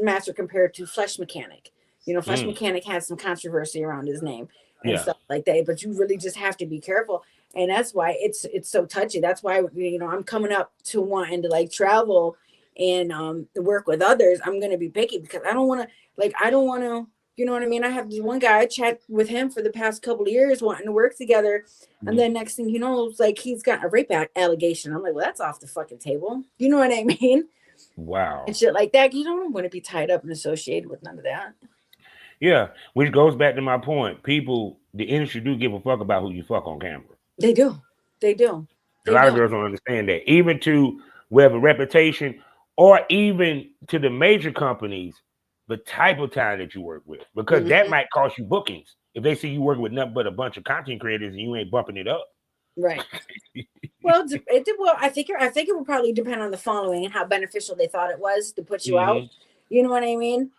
Master compared to Flesh Mechanic. Flesh mm, Mechanic has some controversy around his name and yeah. stuff like that. But you really just have to be careful, and that's why it's so touchy. That's why I'm coming up to wanting to like travel and work with others. I'm gonna be picky because I don't want to I don't want to. You know what I mean? I have this one guy I chat with him for the past couple of years wanting to work together. And Mm, then next thing you know, it's like he's got a rape allegation. I'm like, well, that's off the fucking table. You know what I mean? And wow. shit like that. You don't want to be tied up and associated with none of that. Yeah, which goes back to my point. People, the industry do give a fuck about who you fuck on camera. They do. They do. A They lot of do. girls don't understand that. Even to where the reputation, or even to the major companies, the type of talent that you work with, because that Hmm. might cost you bookings if they see you working with nothing but a bunch of content creators and you ain't bumping it up. Right. Well, well, I think it would probably depend on the following and how beneficial they thought it was to put you out. Hmm. You know what I mean?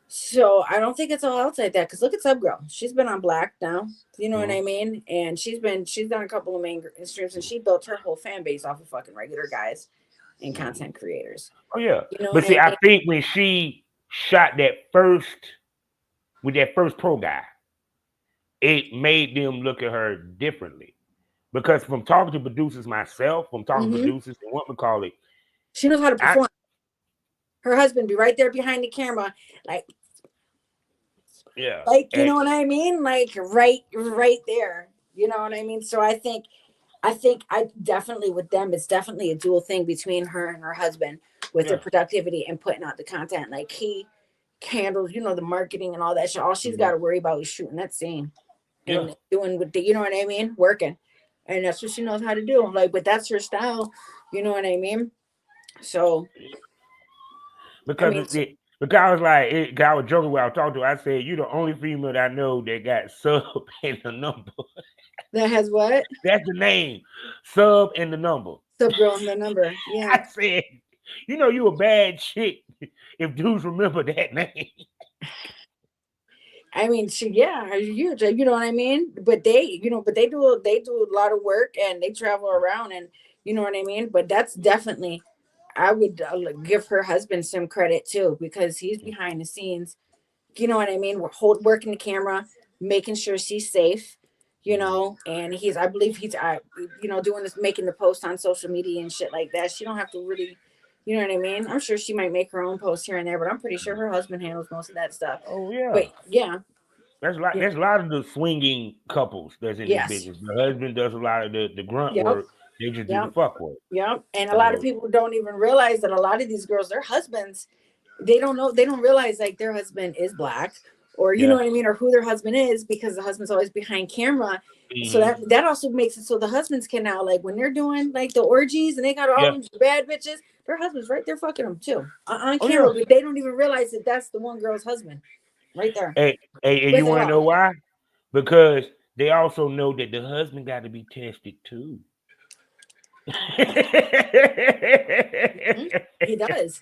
So I don't think it's all outside that. Because look at Subgirl. She's been on Black now. You know what Hmm. I mean? And she's done a couple of main streams, and she built her whole fan base off of fucking regular guys and Hmm. content creators. Oh yeah, You know what but see, I I mean? think when she shot that first with that first pro guy, it made them look at her differently. Because from talking to producers myself, from talking to Hmm. producers and what we call it, She knows how to I perform. Her husband be right there behind the camera, like yeah, you and know what I mean? Like right there. You know what I mean? So I definitely with them, it's definitely a dual thing between her and her husband with their yeah, productivity and putting out the content. Like he handles, the marketing and all that shit. All she's got mhm, to worry about is shooting that scene yeah. and doing what you know what I mean, working, and that's what she knows how to do. Like, but that's her style. You know what I mean? So I Because mean, because I was like, I was joking when I was talking to her. I said, "You the only female that I know that got sub and the number." that has what That's the name, sub and the number. sub girl in the number. Yeah. I said, "You know, you a bad chick if dudes remember that name." I mean, yeah, are huge. You know what I mean? But they do a lot of work and they travel around and you know what I mean. But that's definitely I would give her husband some credit too because he's behind the scenes. You know what I mean? We're working the camera, making sure she's safe. Mhm. And I believe he's doing this, making the post on social media and shit like that. She don't have to really. You know what I mean? I'm sure she might make her own posts here and there, but I'm pretty sure her husband handles most of that stuff. Oh But yeah. yeah, That's a lot. yeah. There's a lot of the swinging couples that's in this Yes. business. The husband does a lot of the grunt Yep. work. They just do the Yep. fuck work. Yep. And a You lot of know. people don't even realize that a lot of these girls, their husbands, they don't know, they don't realize like their husband is black or you know Yeah. what I mean, or who their husband is because the husband's always behind camera. So Hmm. that also makes it so the husbands can now like when they're doing like the orgies and they got all Yeah. them bad bitches, their husband's right there fucking them too on Oh yeah. camera, but they don't even realize that that's the one girl's husband right there And you with it want to know all. why? Because they also know that the husband got to be tested too. Mhm. He does.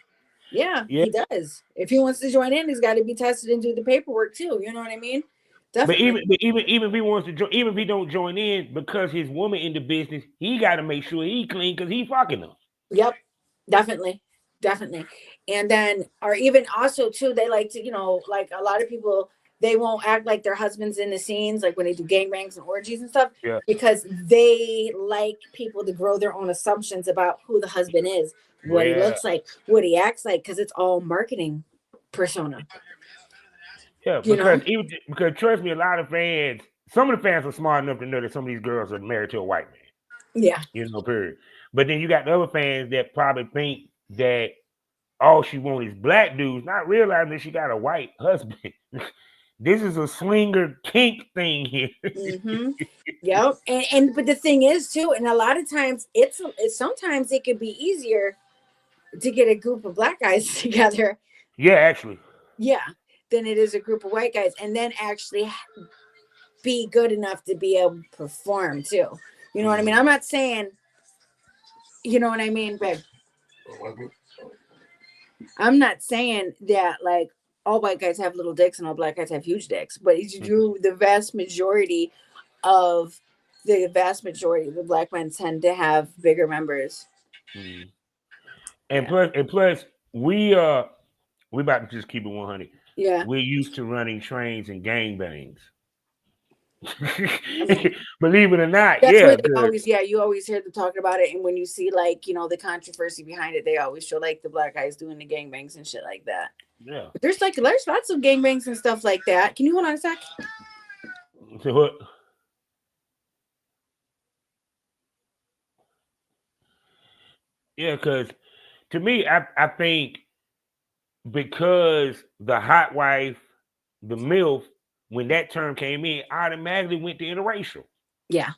Yeah, Yeah. he does. If he wants to join in, he's got to be tested and do the paperwork too. You know what I mean? Definitely. But even if he wants to join, even if he don't join in because his woman in the business, he got to make sure he clean because he fucking them. Yep. Definitely. Definitely. And then, or even also too, they like to, like a lot of people, they won't act like their husbands in the scenes, like when they do gangbangs and orgies and stuff, Yeah. because they like people to grow their own assumptions about who the husband is, what he Yeah. looks like, what he acts like, because it's all marketing persona. Yeah, You know? because trust me, a lot of fans, some of the fans are smart enough to know that some of these girls are married to a white man. Yeah. Period. But then you got the other fans that probably think that all she wants is black dudes, not realizing that she got a white husband. This is a swinger kink thing here. Mm-hmm. Yep. And but the thing is too, and a lot of times it's sometimes it could be easier to get a group of black guys together, Yeah, actually. yeah, than it is a group of white guys, and then actually be good enough to be able to perform too. You know what I mean? Hmm. I'm not saying, you know what I mean, but I'm not saying that like all white guys have little dicks and all black guys have huge dicks, but you do the of vast majority of the black men tend to have bigger members. Hmm. And Yeah. plus, we about to just keep it 100. Yeah. We're used to running trains and gangbangs. I mean, Believe it or not, that's yeah, where they good. always, yeah, you always hear them talking about it. And when you see like, the controversy behind it, they always show like the black guys doing the gangbangs and shit like that. Yeah. But there's lots of gangbangs and stuff like that. Can you hold on a sec? So what? Yeah, because to me, I think because the hot wife the MILF, when that term came in, automatically went to interracial. Yeah.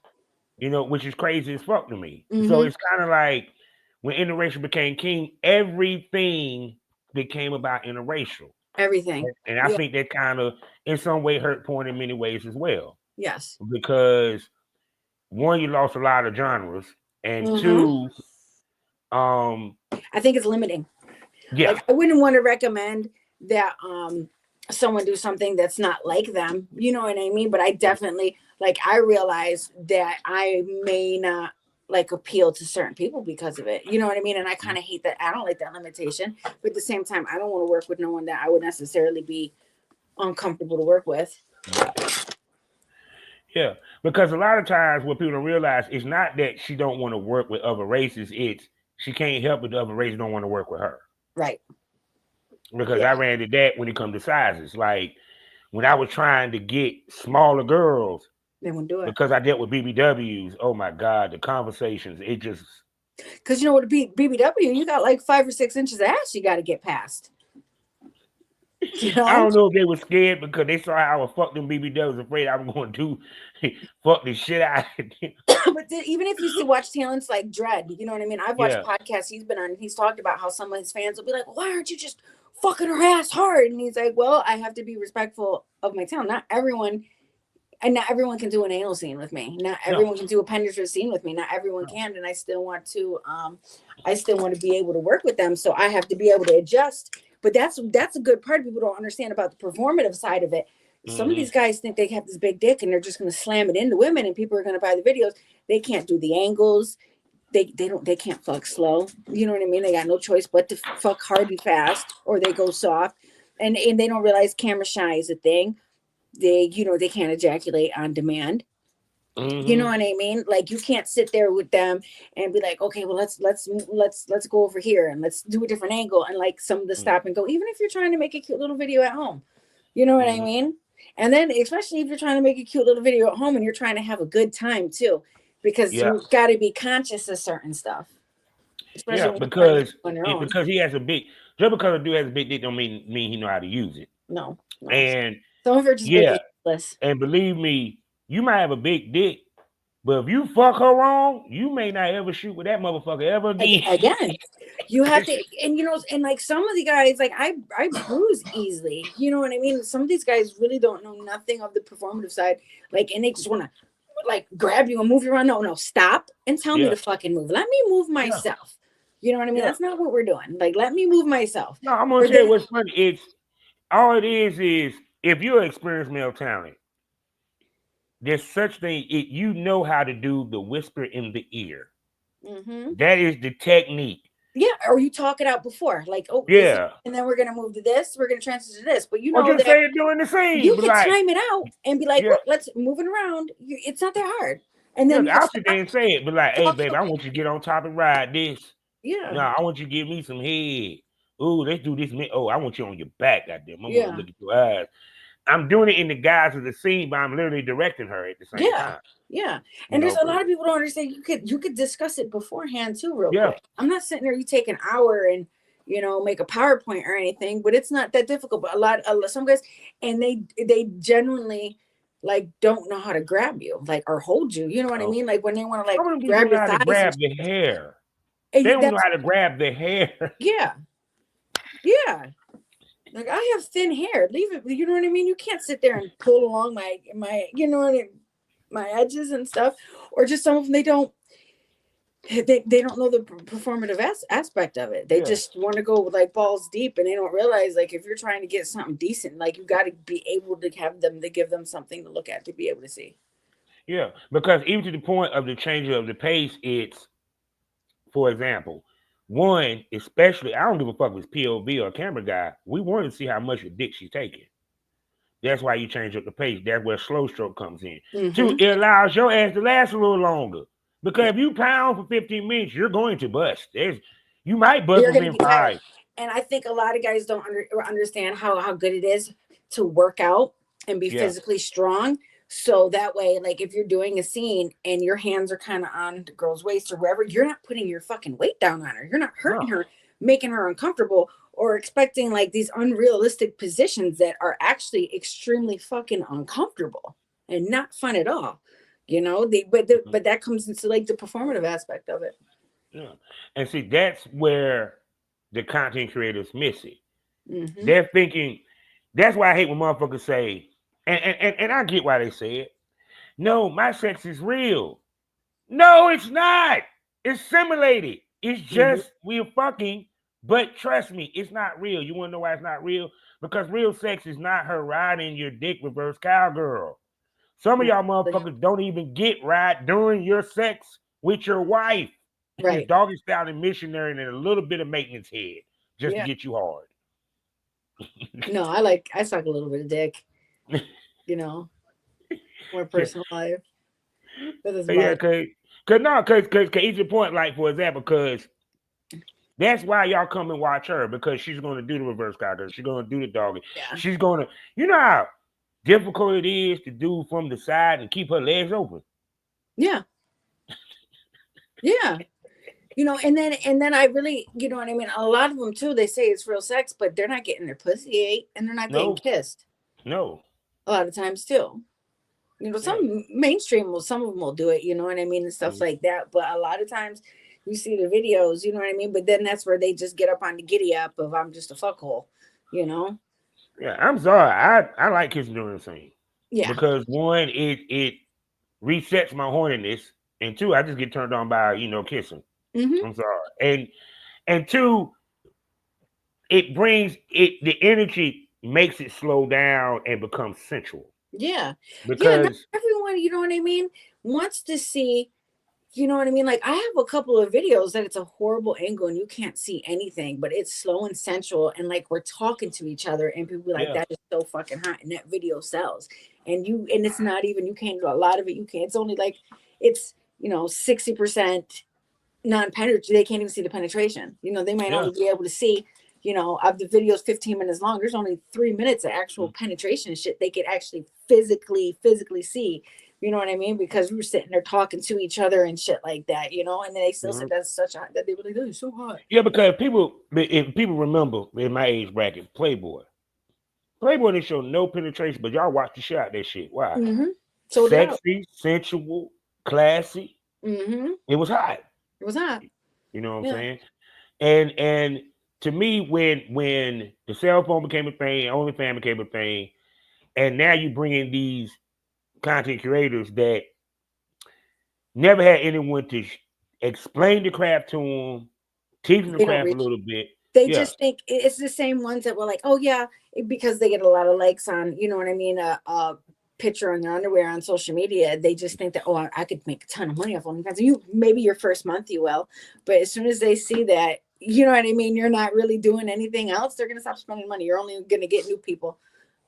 Which is crazy as fuck to me. So Mm-hmm. it's kind of like when interracial became king, everything became about interracial. Everything. And I Yeah. think that kind of, in some way, hurt porn in many ways as well. Yes. Because one, you lost a lot of genres, and Mm-hmm. two, I think it's limiting. yeah, Like I wouldn't want to recommend that someone do something that's not like them. You know what I mean? But I definitely like I realize that I may not like appeal to certain people because of it. You know what I mean? And I kind of hate that. I don't like that limitation. But at the same time, I don't want to work with no one that I would necessarily be uncomfortable to work with. yeah. Because a lot of times what people don't realize is not that she don't want to work with other races, it's she can't help it the other races don't want to work with her. Right. Because I Yeah. ran into that when it comes to sizes. Like when I was trying to get smaller girls, They won't do it. because I dealt with BBWs, oh my God, the conversations, it just, Because you know what, BBW, you got like 5 or 6 inches of ass you got to get past. You I know? don't know if they were scared because they saw how I was fuck them BBWs, afraid I was going to do fuck the shit out of them. But even if you see watch talents like Dread, you know what I mean? I've watched Yeah. podcasts he's been on. He's talked about how some of his fans will be like, "Why aren't you just fucking her ass hard?" And he's like, "Well, I have to be respectful of my talent. Not everyone, and not everyone can do an anal scene with me. Not No. everyone can do a penetrative scene with me. Not everyone can, and I still want to be able to work with them. So I have to be able to adjust. But that's a good part people don't understand about the performative side of it. Some of Mm-hmm. these guys think they have this big dick and they're just going to slam it into women, and people are going to buy the videos. They can't do the angles. They can't fuck slow. You know what I mean? They got no choice but to fuck hard and fast, or they go soft, and they don't realize camera shy is a thing. They can't ejaculate on demand. You know Mm-hmm. what I mean? Like you can't sit there with them and be like, okay, well let's go over here and let's do a different angle, and like some of the stop and go, even if you're trying to make a cute little video at home. You know what I Mm-hmm. mean? And then especially if you're trying to make a cute little video at home and you're trying to have a good time too, because Yeah. you got to be conscious of certain stuff, especially Yeah. when you're trying to Because on your own. because he has a big, just because a dude has a big dick don't mean he know how to use it. No, no. And Some of it are just big yeah, and useless. and believe me, you might have a big dick, but if you fuck her wrong, you may not ever shoot with that motherfucker ever again. Again, you have to, and and like some of the guys, like I bruise easily. You know what I mean? Some of these guys really don't know nothing of the performative side, like, and they just want to like grab you and move you around. No, no, stop and tell me Yeah. to fucking move. Let me move Yeah. myself. You know what I mean? Yeah. That's not what we're doing. Like, let me move myself. No, I'm gonna Or tell you they, what's funny. It's all it is if you're an experienced male talent, there's such thing. You know how to do the whisper in the ear. mm-hmm. That is the technique. Yeah, or you talk it out before, like, oh, this is, Yeah. and then we're gonna move to this. We're gonna transition to this, but you Or know just that say it during the scene. you Be could like, time it out and be like, yeah, look, let's move it around. It's not that hard. And yeah. then you could I'll sit there stop, and say it. Be like, hey, talk baby, I want you to get on top and ride this. yeah, No, I want you to give me some head. Ooh, let's do this. Oh, I want you on your back. Goddamn, I'm gonna yeah, look at your eyes. I'm doing it in the guise of the scene, but I'm literally directing her at the same yeah, time. yeah. And there's a lot of people don't understand. You could discuss it beforehand too, real Yeah, quick. I'm not sitting there. You take an hour and make a PowerPoint or anything, but it's not that difficult. But some guys, and they genuinely like don't know how to grab you, like, or hold you. You know what I oh, mean? Like when they want to like some of them people grab don't know your how to thighs grab the hair. and They don't know that's how to grab the hair. yeah, yeah. Like I have thin hair. Leave it. You know what I mean? You can't sit there and pull along my my edges and stuff. Or just some of them they don't know the performative aspect of it. They Yeah, just want to go like balls deep, and they don't realize like if you're trying to get something decent, like you got to be able to have them to give them something to look at to be able to see. yeah. Because even to the point of the change of the pace, it's, for example, one, especially, I don't give a fuck if it's POV or camera guy. We want to see how much of dick she's taking. That's why you change up the pace. That's where slow stroke comes in. Two, Mm-hmm. it allows your ass to last a little longer. Because Yeah, if you pound for 15 minutes, you're going to bust. You might bust you're gonna within be tired, 5. and I think a lot of guys don't understand how good it is to work out and be Yeah. physically strong. So that way, like if you're doing a scene and your hands are kind of on the girl's waist or wherever, you're not putting your fucking weight down on her. You're not hurting No. her, making her uncomfortable, or expecting like these unrealistic positions that are actually extremely fucking uncomfortable and not fun at all. You know, but that comes into like the performative aspect of it. Yeah. And see, that's where the content creators miss it. Mm-hmm. They're thinking, that's why I hate when motherfuckers say, and I get why they say it. No, my sex is real. No, it's not. It's simulated. It's Mm-hmm. just we're fucking, but trust me, it's not real. You wanna know why it's not real? Because real sex is not her riding your dick reverse cowgirl. Some of y'all motherfuckers don't even get right during your sex with your wife. It's Right. doggy style and missionary and a little bit of maintenance head just to Yeah. get you hard. No, I suck a little bit of dick, you know, more personal life. That doesn't Yeah, bother. cause each your point, like for example, because that's why y'all come and watch her because she's gonna do the reverse cowgirl. She's gonna do the doggy. Yeah. She's gonna, you know how difficult it is to do from the side and keep her legs open. Yeah. Yeah. You know, and then I really, you know what I mean? A lot of them too, they say it's real sex, but they're not getting their pussy ate and they're not getting No, kissed no, a lot of times too. You know, yeah, some mainstream will, some of them will do it, you know what I mean, and stuff mhm. like that. But a lot of times you see the videos, you know what I mean? But then that's where they just get up on the giddy up of I'm just a fuckhole, you know? Yeah. I'm sorry. I like kissing during the scene Yeah. because one, it resets my horniness, and two, I just get turned on by kissing. Mm-hmm. I'm sorry, and two, it brings it the energy makes it slow down and become sensual Yeah. Yeah. Not because everyone, you know what I mean, wants to see. You know what I mean? Like I have a couple of videos that it's a horrible angle and you can't see anything, but it's slow and sensual and like we're talking to each other and people be like yeah, that is so fucking hot and that video sells. And it's not even you can't do a lot of it. You can't. It's only like it's 60% non-penetrative. They can't even see the penetration. You know, they might yeah, only be able to see, of the videos 15 minutes long. There's only 3 minutes of actual mm, penetration shit they could actually physically see. You know what I mean? Because we were sitting there talking to each other and shit like that, and then they still said mhm. that's such a that they were like, that is so hot. Yeah, because if people remember in my age bracket, Playboy didn't show no penetration, but y'all watch the shit out that shit. Why? Mm-hmm. Sold it out. Sexy, sensual, classy. Mm-hmm. It was hot. It was hot. You know what I'm Yeah. saying? And to me, when the cell phone became a thing, OnlyFans became a thing, and now you bring in these content creators that never had anyone to explain the craft to them, teach them the They don't craft a reach. little bit. They Yeah, just think it's the same ones that were like, oh yeah, because they get a lot of likes on, you know what I mean, a picture on their underwear on social media. They just think that, oh, I could make a ton of money off OnlyFans. You maybe your first month you will, but as soon as they see that, you know what I mean, you're not really doing anything else, they're gonna stop spending money. You're only gonna get new people,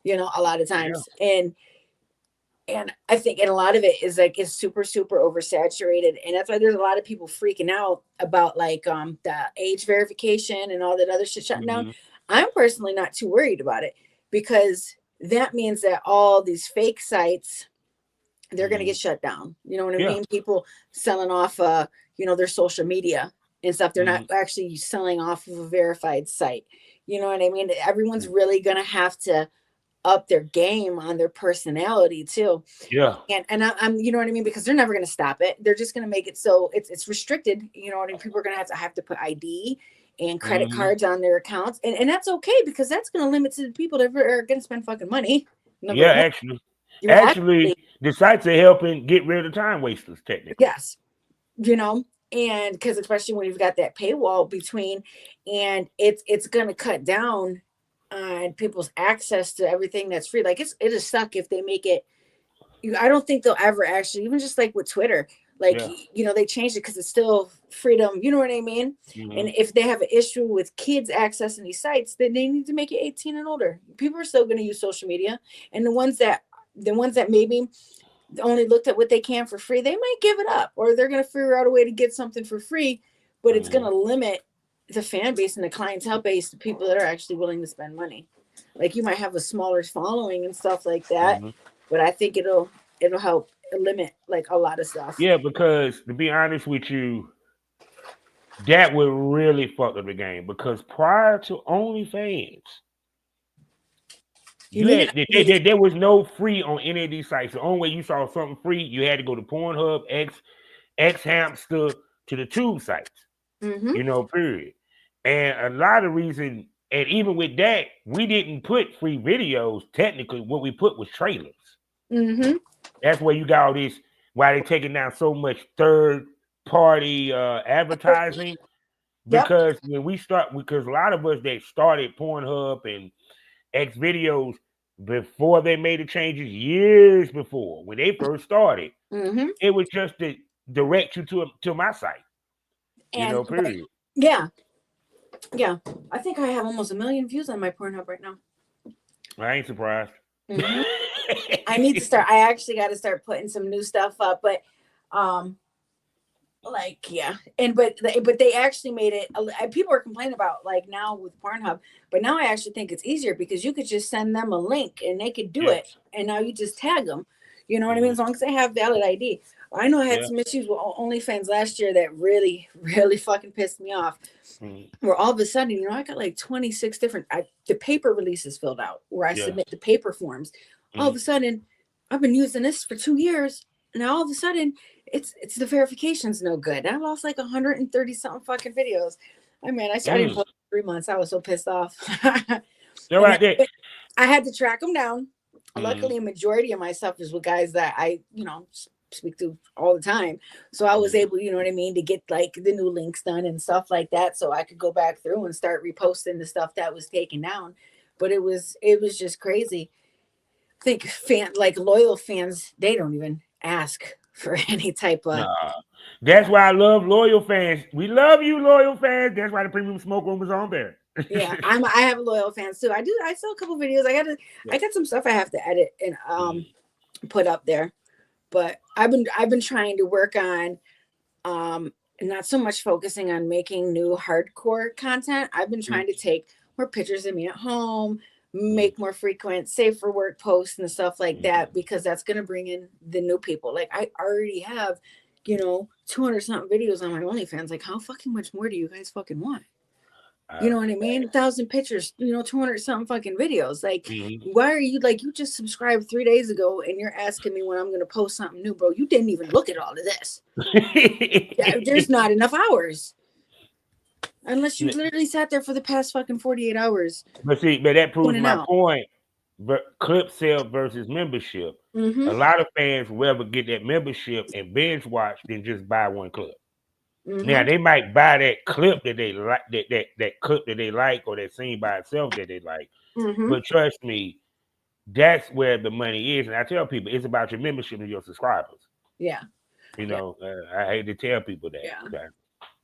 a lot of yeah, times, and I think and a lot of it is like it's super oversaturated, and that's why there's a lot of people freaking out about like the age verification and all that other shit shutting down. hmm, I'm personally not too worried about it because that means that all these fake sites they're going to hmm, get shut down. You know what I yeah, mean? People selling off their social media and stuff. They're not hmm, actually selling off of a verified site. You know what I mean? Everyone's hmm, really going to have to up their game on their personality too, yeah, and I'm you know what I mean, because they're never going to stop it. They're just going to make it so it's restricted. You know what I mean? People are going to have to put ID and credit hmm, cards on their accounts, and that's okay because that's going to limit to the people that are going to spend fucking money. Number yeah. one, you're Actually, actually the sites are helping get rid of time wasters. Technically, yes, you know, and because especially when you've got that paywall between, and it's going to cut down on people's access to everything that's free. Like it'll suck if they make it. I don't think they'll ever actually, even just like with Twitter, like, yeah, they changed it because it's still freedom. You know what I mean? hmm, And if they have an issue with kids accessing these sites, then they need to make it 18 and older. People are still going to use social media. And the ones that maybe only looked at what they can for free, they might give it up or they're going to figure out a way to get something for free, but it's going hmm, to limit the fan base and the clientele base to people that are actually willing to spend money. Like you might have a smaller following and stuff like that, hmm. but I think it'll help limit like a lot of stuff. Yeah, because to be honest with you, That would really fuck up the game because prior to OnlyFans, You you need an had ID. there was no free on any of these sites. The only way you saw something free, you had to go to Pornhub, X Hamster, to the tube sites. Mm-hmm. Period. And a lot of reason, and even with that, we didn't put free videos. Technically, what we put was trailers. Mm-hmm. That's where you got all this. Why they taking down so much third party advertising? Yep. Because because a lot of us that started Pornhub and X videos before they made the changes years before when they first started, Mm-hmm. it was just to direct you to my site. But Period. yeah, yeah. I think I have almost 1 million views on my Pornhub right now. I ain't surprised. Mm-hmm. I need to start. I actually got to start putting some new stuff up, but um, like yeah, and but they actually made it. People are complaining about like now with Pornhub, but now I actually think it's easier because you could just send them a link and they could do Yeah. it, and now you just tag them. You know what I mean? Mm-hmm. As long as they have valid ID. I know I had Yeah. some issues with OnlyFans last year that really, really fucking pissed me off. Mm-hmm. Where all of a sudden, I got like 26 different the paper releases filled out where I Yeah. submit the paper forms. All of Mm-hmm. a sudden, I've been using this for 2 years. And now all of a sudden, it's the verification's no good. I lost like 130 something fucking videos. I mean, I started Mm. posting 3 months. I was so pissed off. They're And right there. I had to track them down. Mm-hmm. Luckily, a majority of my stuff is with guys that I, speak to all the time. So I was able, you know what I mean, to get like the new links done and stuff like that. So I could go back through and start reposting the stuff that was taken down. But it was just crazy. I think like loyal fans, they don't even ask for any type of. Nah. That's why I love loyal fans. We love you, loyal fans. That's why the premium smoke room is on there. Yeah, I have loyal fans too. I saw a couple videos. Yeah. I got some stuff I have to edit and Mm-hmm. put up there. But I've been trying to work on not so much focusing on making new hardcore content. I've been trying to take more pictures of me at home, make more frequent safe for work posts and stuff like that, because that's going to bring in the new people. Like I already have 200 something videos on my OnlyFans. Like how fucking much more do you guys fucking want? You know what I mean? 1,000 pictures, 200 something fucking videos. Like, Mm-hmm. why are you like, you just subscribed 3 days ago and you're asking me when I'm going to post something new, bro? You didn't even look at all of this. Yeah, there's not enough hours. Unless you literally sat there for the past fucking 48 hours. But see, but that In proves and my out. point. But clip sale versus membership. Mm-hmm. A lot of fans will rather get that membership and binge watch than just buy one clip. Now Mm-hmm. they might buy that clip that they like, that clip that they like, or that scene by itself that they like. Mm-hmm. But trust me, that's where the money is. And I tell people, it's about your membership and your subscribers. Yeah. Yeah. I hate to tell people that. Yeah. Okay?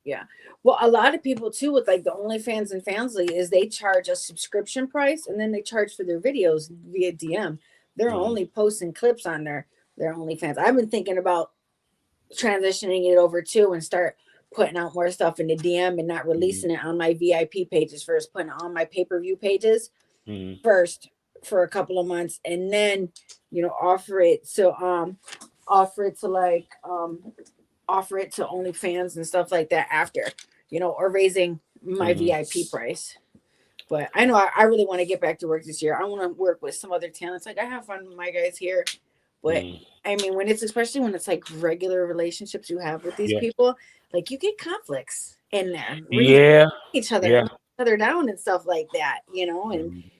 Yeah. Well, a lot of people too with like the OnlyFans and Fansly is they charge a subscription price and then they charge for their videos via DM. They're Mm-hmm. only posting clips on their OnlyFans. I've been thinking about transitioning it over too and start putting out more stuff in the DM and not releasing it on my VIP pages first, putting it on my pay-per-view pages Mm-hmm. first for a couple of months and then, offer it to offer it to like offer it to OnlyFans and stuff like that after, or raising my Mm-hmm. VIP price. But I know I really want to get back to work this year. I want to work with some other talents. Like I have fun with my guys here, but Mm-hmm. I mean, especially when it's like regular relationships you have with these Yeah. people, like you get conflicts in there, Yeah. each other, Yeah. and knock each other down and stuff like that, and Mhm.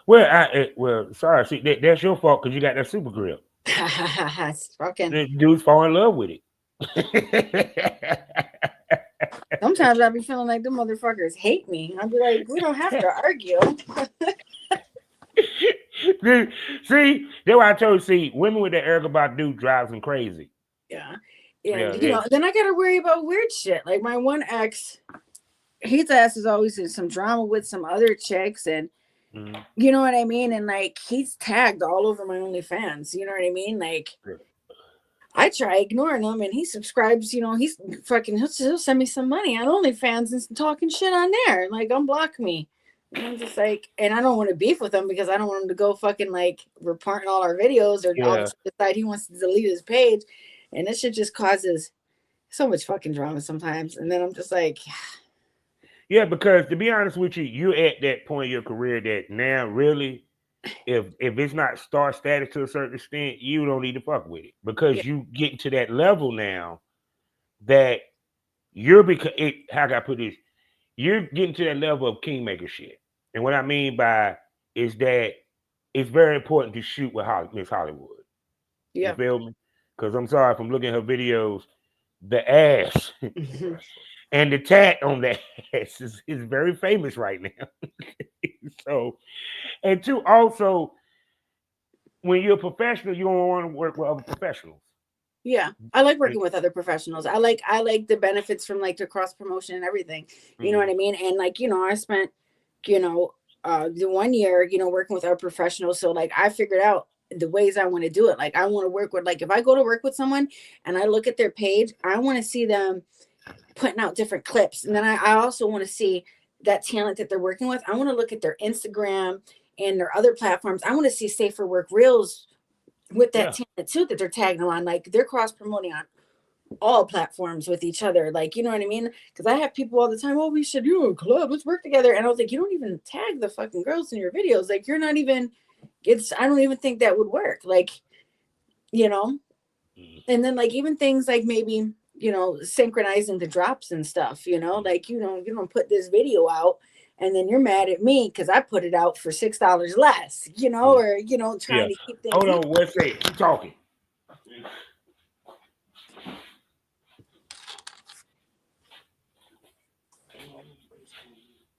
Well, sorry. See, that's your fault because you got that super grip. it's fucking. The dudes fall in love with it. Sometimes I be feeling like the motherfuckers hate me. I'd be like, we don't have to argue. See, that's why I told you. See, women with that Erica Badu drives them crazy. Yeah. Yeah, And yeah. then I gotta worry about weird shit. Like my one ex, his ass is always in some drama with some other chicks, and Mhm. you know what I mean? And like he's tagged all over my OnlyFans. You know what I mean? Like I try ignoring him and he subscribes, he's fucking he'll send me some money on OnlyFans and talking shit on there. Like unblock me. And I'm just like, and I don't want to beef with him because I don't want him to go fucking like reporting all our videos or all of a Yeah. sudden decide he wants to delete his page. And this shit just causes So much fucking drama sometimes, and then I'm just like, Yeah, because to be honest with you, you're at that point in your career that now really, if it's not star status to a certain extent, you don't need to fuck with it yeah, because you getting to that level now that you're because how can I put this? You're getting to that level of kingmaker shit. And what I mean by is that it's very important to shoot with Miss Hollywood. You yeah. feel me? Because I'm sorry if I'm looking at her videos, the ass and the tat on the ass is very famous right now. So, and two, also, when you're a professional, you don't want to work with other professionals. Yeah, I like And, working with other professionals. I like the benefits from like the cross promotion and everything. You know mm, what I mean? And like, I spent, you know, the 1 year, working with our professionals. So like I figured out the ways I want to do it. Like I want to work with, like, if I go to work with someone and I look at their page, I want to see them putting out different clips. And then I also want to see that talent that they're working with. I want to look at their Instagram and their other platforms. I want to see safer work reels with that yeah. talent too that they're tagging on. Like they're cross promoting on all platforms with each other. Like, you know what I mean? Because I have people all the time, oh, we should do a club, let's work together. And I was like, you don't even tag the fucking girls in your videos. Like, you're not even, I don't even think that would work. Like, you know? Mm, And then like even things like maybe, synchronizing the drops and stuff, like, you don't put this video out and then you're mad at me because I put it out for $6 less, mm, or, yeah. trying to keep things Hold on, what's that? Keep talking.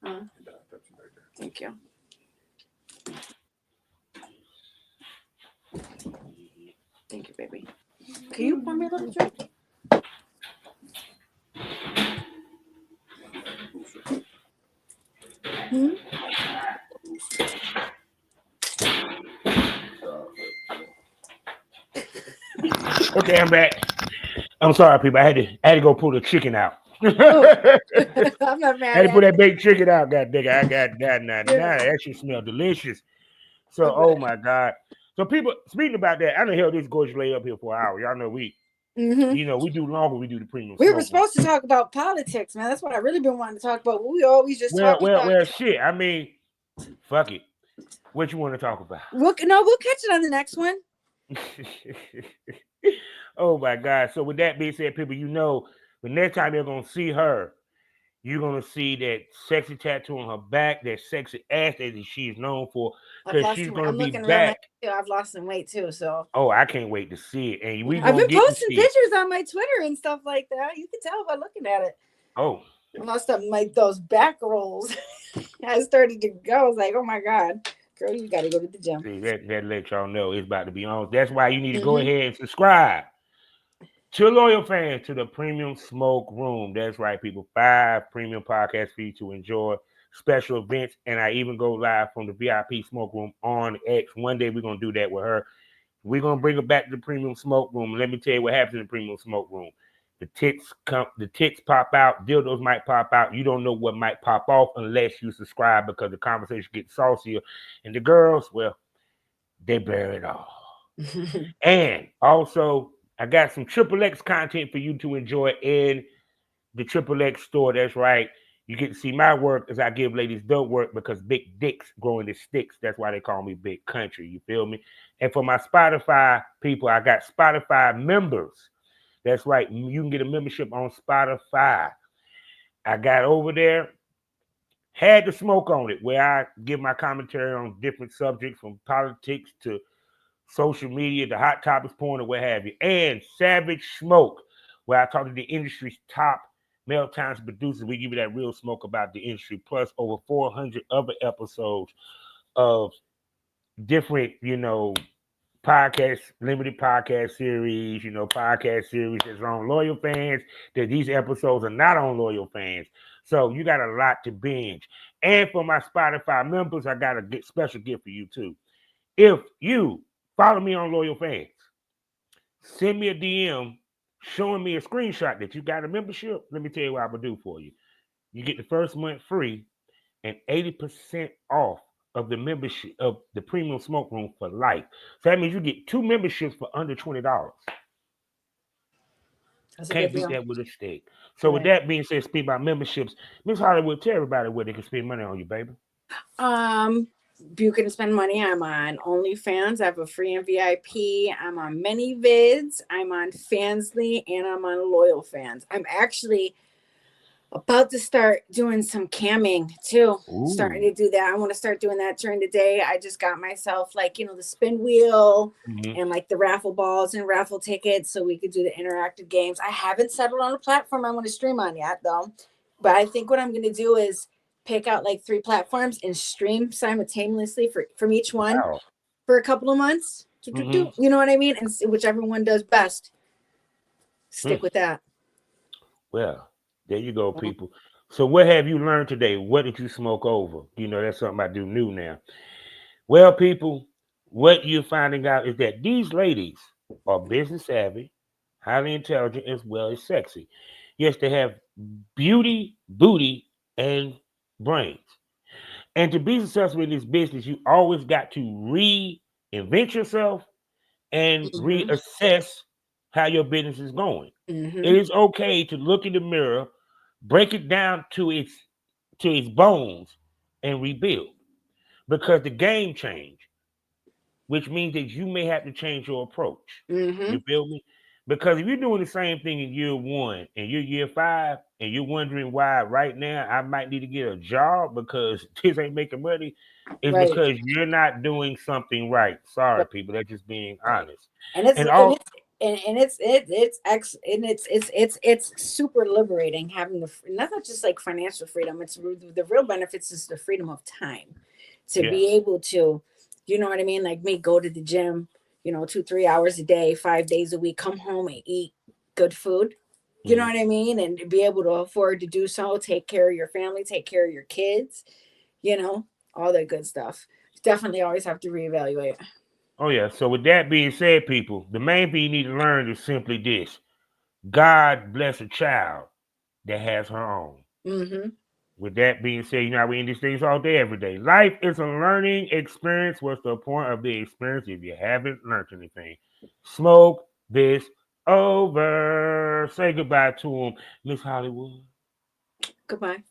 uh, thank you. Thank you, baby. Can you pour me a little drink? Hmm? Okay, I'm back. I'm sorry, people. I had to go pull the chicken out. Oh, I I'm not mad had to pull at that it. baked chicken out. God dang it. I got that now. You Now know, that shit smell delicious. So, I oh bet. my God. So people speaking about that, I done held this gorgeous lay up here for an hour. Y'all know Hmm. we do longer, we do the premium We were smoke room. supposed to talk about politics, man. That's what I really been wanting to talk about. We always just Well, talking well, about. well, shit. I mean, fuck it. What you want to talk about? We'll catch it on the next one. Oh my God. So with that being said, people, the next time you're gonna see her, you're gonna see that sexy tattoo on her back, that sexy ass that she is known for, I've because lost she's some weight. gonna I'm be looking real nice back. too. I've lost some weight too. So Oh, I can't wait to see it. And we I've gonna been get to posting see it. pictures on my Twitter and stuff like that. You can tell by looking at it. Oh, I lost up my those back rolls. I started to go. I was like, oh my God, girl, you got to go to the gym. see that let y'all know it's about to be on. That's why you need to go Hmm. ahead and subscribe to loyal fans to the Premium Smoke Room. That's right, people. 5 premium podcasts for you to enjoy, special events, and I even go live from the VIP Smoke Room on X. One day we're gonna do that with her. We're gonna bring her back to the Premium Smoke Room. Let me tell you what happens in the Premium Smoke Room. The tits pop out, dildos might pop out. You don't know what might pop off unless you subscribe because the conversation gets saucier. And the girls, well, they bear it all. And also, I got some Triple X content for you to enjoy in the Triple X store. That's right. You get to see my work as I give ladies dope work because big dicks grow into sticks. That's why they call me Big Country. You feel me? And for my Spotify people, I got Spotify members. That's right. You can get a membership on Spotify. I got over there, had the smoke on it, where I give my commentary on different subjects from politics to social media, the hot topics point, or what have you. And Savage Smoke, where I talk to the industry's top male talented producers. We give you that real smoke about the industry, plus over 400 other episodes of different, podcast, limited podcast series, podcast series that's on loyal fans, that these episodes are not on loyal fans. So you got a lot to binge. And for my Spotify members, I got a special gift for you too. If you follow me on loyal fans, send me a DM showing me a screenshot that you got a membership. Let me tell you what I'm gonna do for you. You get the first month free and 80% off of the membership of the premium smoke room for life. So that means you get 2 memberships for under $20. That's a Can't good beat deal. that with a stick. So with Right. that being said, speak about memberships. Miss Hollywood, tell everybody where they can spend money on you, baby. Um, you can spend money. I'm on OnlyFans. I have a free and VIP. I'm on ManyVids. I'm on Fansly, and I'm on Loyal Fans. I'm actually about to start doing some camming too. Starting Ooh. to do that. I want to start doing that during the day. I just got myself like, the spin wheel Mm-hmm. and like the raffle balls and raffle tickets so we could do the interactive games. I haven't settled on a platform I want to stream on yet though. But I think what I'm going to do is pick out like 3 platforms and stream simultaneously from each one Wow. for a couple of months. Mm-hmm. You know what I mean? And whichever one does best, Hmm. stick with that. Well, there you go, people. So what have you learned today? What did you smoke over? That's something I do new now. Well, people, what you're finding out is that these ladies are business savvy, highly intelligent, as well as sexy. Yes, they have beauty, booty, and brains. And to be successful in this business, you always got to reinvent yourself and Mm-hmm. reassess how your business is going. It Mm-hmm. is okay to look in the mirror, break it down to its bones, and rebuild because the game changed, which means that you may have to change your approach. Mm-hmm. You feel me? Because if you're doing the same thing in year one and you're year five and you're wondering why right now I might need to get a job because this ain't making money, it's Right. because you're not doing something right. Sorry, Right. people. That's just being Right. honest. And it's And and all it's and it's super liberating having not just like financial freedom. It's the real benefits is the freedom of time to yeah. be able to, you know what I mean? Like me, go to the gym, 2-3 hours a day, 5 days a week, come home and eat good food. You know Mhm. what I mean? And be able to afford to do so, take care of your family, take care of your kids, you know, all that good stuff. Definitely always have to reevaluate. Oh yeah. So with that being said, people, the main thing you need to learn is simply this: God bless a child that has her own. Mm-hmm. With that being said, how we end these things all day, every day. Life is a learning experience. What's the point of the experience if you haven't learned anything? Smoke this over. Say goodbye to him, Miss Hollywood. Goodbye.